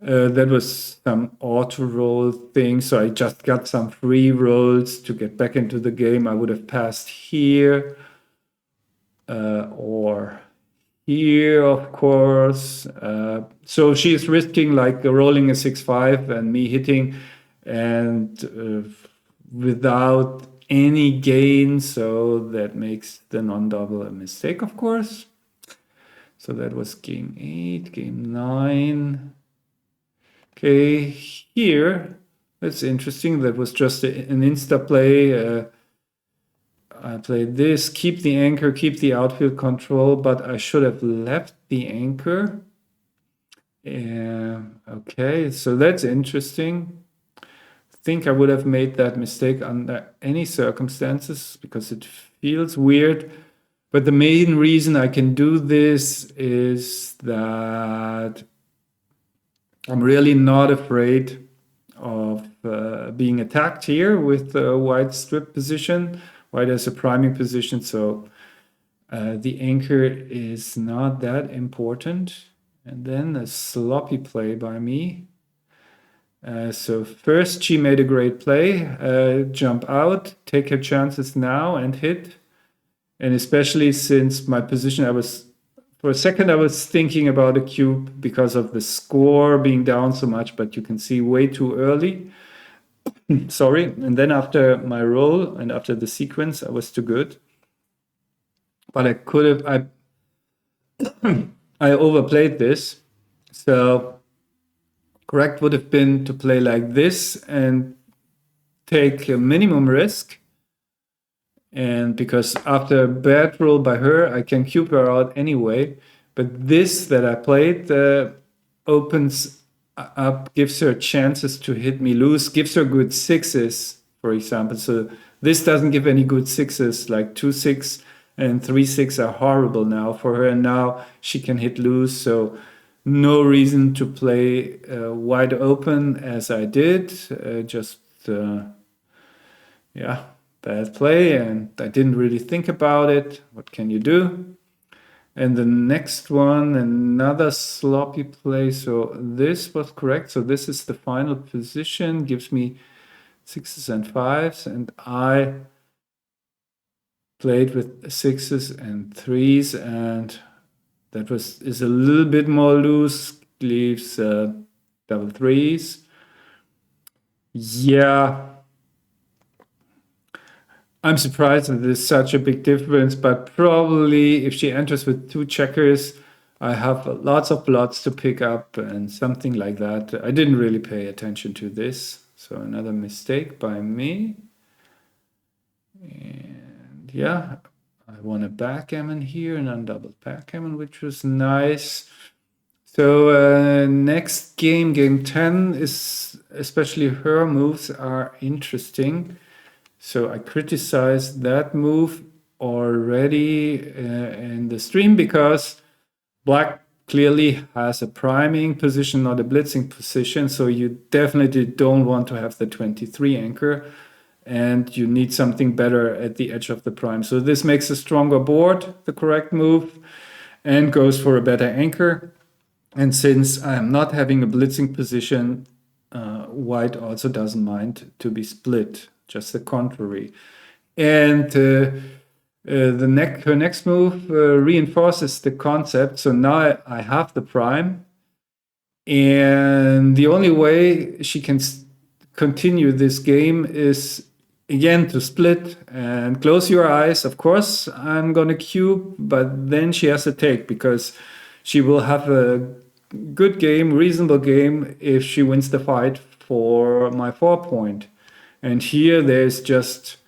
That was some auto roll thing, so I just got some free rolls to get back into the game. I would have passed here. Or here, of course. So she's risking like rolling a 6-5 and me hitting, and without any gain. So that makes the non-double a mistake, of course. So that was game 8, game 9. Okay, here, that's interesting. That was just an insta play. I played this, keep the anchor, keep the outfield control, but I should have left the anchor. Okay, so that's interesting. I think I would have made that mistake under any circumstances because it feels weird. But the main reason I can do this is that I'm really not afraid of being attacked here with the white strip position. White has a priming position, so the anchor is not that important. And then a sloppy play by me. So first she made a great play, jump out, take her chances now and hit. And especially since my position, I was for a second I was thinking about a cube because of the score being down so much, but you can see way too early. Sorry. And then after my roll and after the sequence, I was too good. But I overplayed this. So correct would have been to play like this and take a minimum risk. And because after a bad roll by her, I can cube her out anyway. But this that I played opens up, gives her chances to hit me loose, gives her good sixes, for example. So this doesn't give any good sixes, like 2-6 and 3-6 are horrible now for her. And now she can hit loose. So no reason to play wide open as I did. Yeah, bad play, and I didn't really think about it. What can you do? And the next one, another sloppy play. So this was correct. So this is the final position, gives me 6s and 5s, and I played with 6s and 3s, and that is a little bit more loose, leaves double 3s. Yeah, I'm surprised that there's such a big difference, but probably if she enters with 2 checkers, I have lots of blots to pick up and something like that. I didn't really pay attention to this. So another mistake by me. And yeah, I won a backgammon here and undoubled backgammon, which was nice. So next game, game 10, is especially her moves are interesting. So I criticized that move already in the stream because black clearly has a priming position, not a blitzing position. So you definitely don't want to have the 23 anchor, and you need something better at the edge of the prime. So this makes a stronger board, the correct move, and goes for a better anchor. And since I'm not having a blitzing position, white also doesn't mind to be split, just the contrary. And her next move reinforces the concept. So now I have the prime, and the only way she can continue this game is again to split and close your eyes. Of course, I'm gonna cube, but then she has to take because she will have a good game, reasonable game, if she wins the fight for my 4 point. And here it's just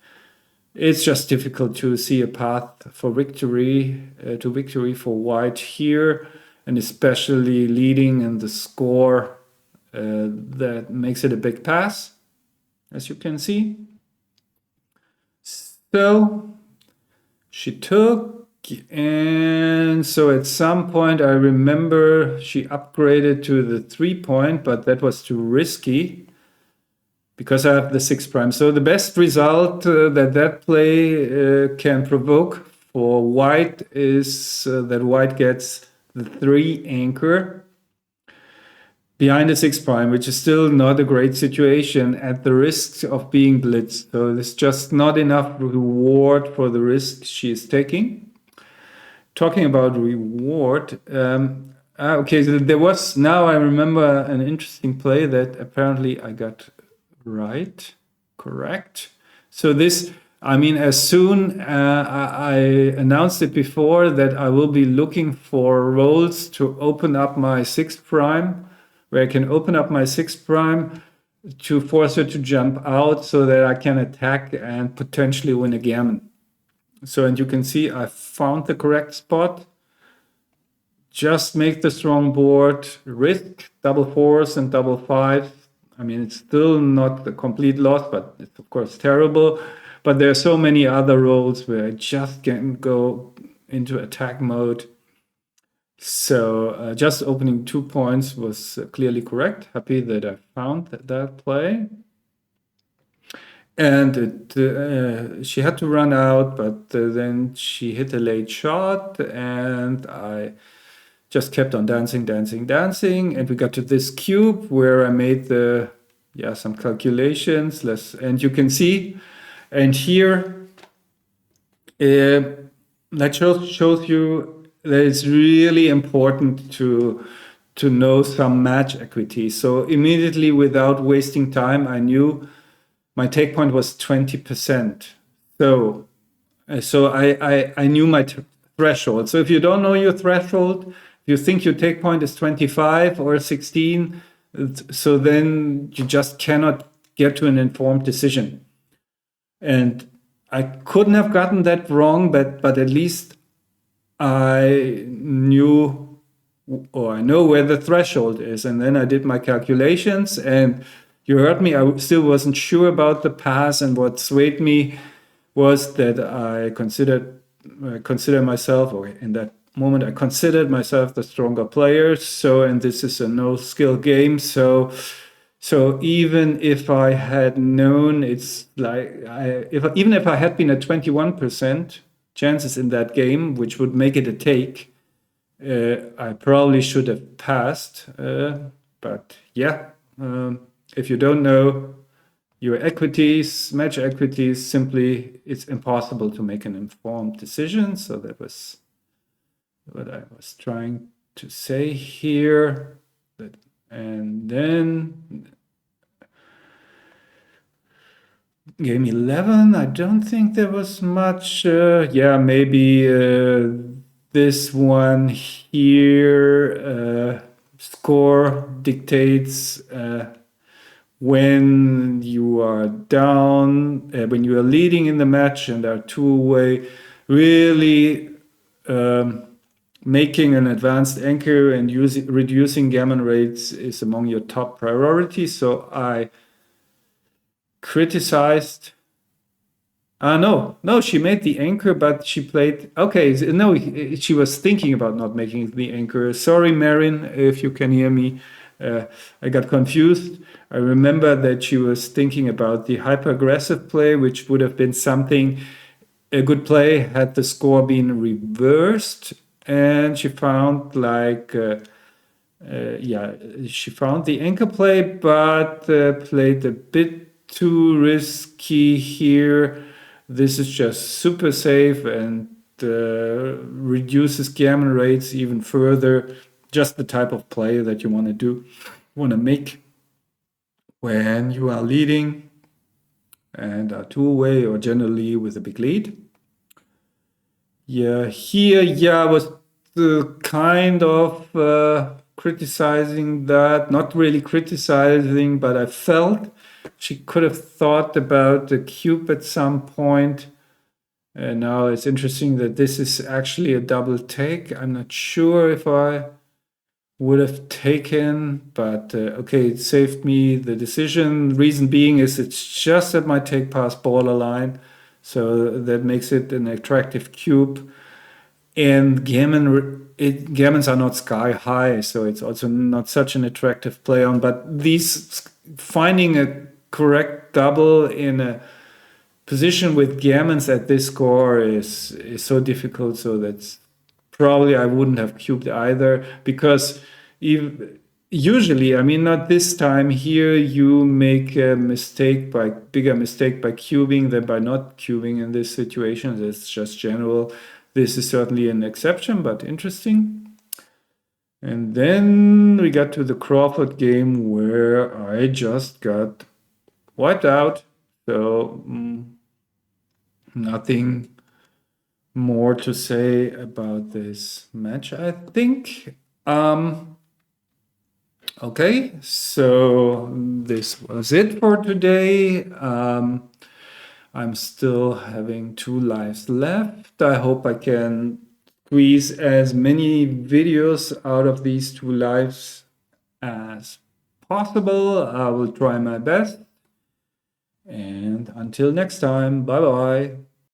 difficult to see a path for victory, to victory for white here, and especially leading in the score that makes it a big pass, as you can see. So she took, and so at some point I remember she upgraded to the 3 point, but that was too risky because I have the 6 prime. So the best result that play can provoke for white is that white gets the 3 anchor behind the 6 prime, which is still not a great situation at the risk of being blitzed. So there's just not enough reward for the risk she is taking. Talking about reward, okay, so there was, now I remember an interesting play that apparently I got right, correct. So this, I mean, as soon I announced it before that I will be looking for rolls to open up my 6 prime, where I can open up my 6 prime to force her to jump out so that I can attack and potentially win a gammon. So, and you can see I found the correct spot. Just make the strong board, risk double 4s and double 5s. I mean, it's still not a complete loss, but it's of course terrible. But there are so many other rolls where I just can go into attack mode. So just opening 2 points was clearly correct. Happy that I found that play. And she had to run out, but then she hit a late shot, and I just kept on dancing, and we got to this cube where I made some calculations. And you can see, and here that shows you that it's really important to know some match equity. So immediately, without wasting time, I knew my take point was 20%. So I knew my threshold. So if you don't know your threshold, if you think your take point is 25 or 16, so then you just cannot get to an informed decision. And I couldn't have gotten that wrong, but at least I knew, or I know where the threshold is. And then I did my calculations, and you heard me, I still wasn't sure about the pass, and what swayed me was that I consider myself, or in that moment I considered myself the stronger player. So, and this is a no skill game. So even if I had known, it's like even if I had been at 21% chances in that game, which would make it a take, I probably should have passed. But yeah, if you don't know your equities, match equities, simply it's impossible to make an informed decision. So that was what I was trying to say here. And then game 11, I don't think there was much. Yeah, maybe this one here, score dictates when you are down, when you are leading in the match and are two-way, really making an advanced anchor and reducing gammon rates is among your top priorities. So I criticized. No, she made the anchor, but she played. Okay, no, she was thinking about not making the anchor. Sorry, Merrin, if you can hear me. I got confused. I remember that she was thinking about the hyper-aggressive play, which would have been something, a good play had the score been reversed. And she found she found the anchor play, but played a bit too risky here. This is just super safe and reduces gammon rates even further. Just the type of play that you want to make when you are leading and are two-way or generally with a big lead. Yeah, here, I was kind of criticizing that, not really criticizing, but I felt she could have thought about the cube at some point. And now it's interesting that this is actually a double take. I'm not sure if I would have taken, but okay, it saved me the decision. Reason being is it's just at my take pass borderline, so that makes it an attractive cube. And gammons are not sky high, so it's also not such an attractive play on. But these finding a correct double in a position with gammons at this score is so difficult. So that's probably I wouldn't have cubed either, because usually, I mean, not this time here, you make a bigger mistake by cubing than by not cubing in this situation. That's just general. This is certainly an exception, but interesting. And then we got to the Crawford game where I just got wiped out. So nothing more to say about this match, I think. Okay, so this was it for today. I'm still having 2 lives left. I hope I can squeeze as many videos out of these 2 lives as possible. I will try my best. And until next time, bye bye.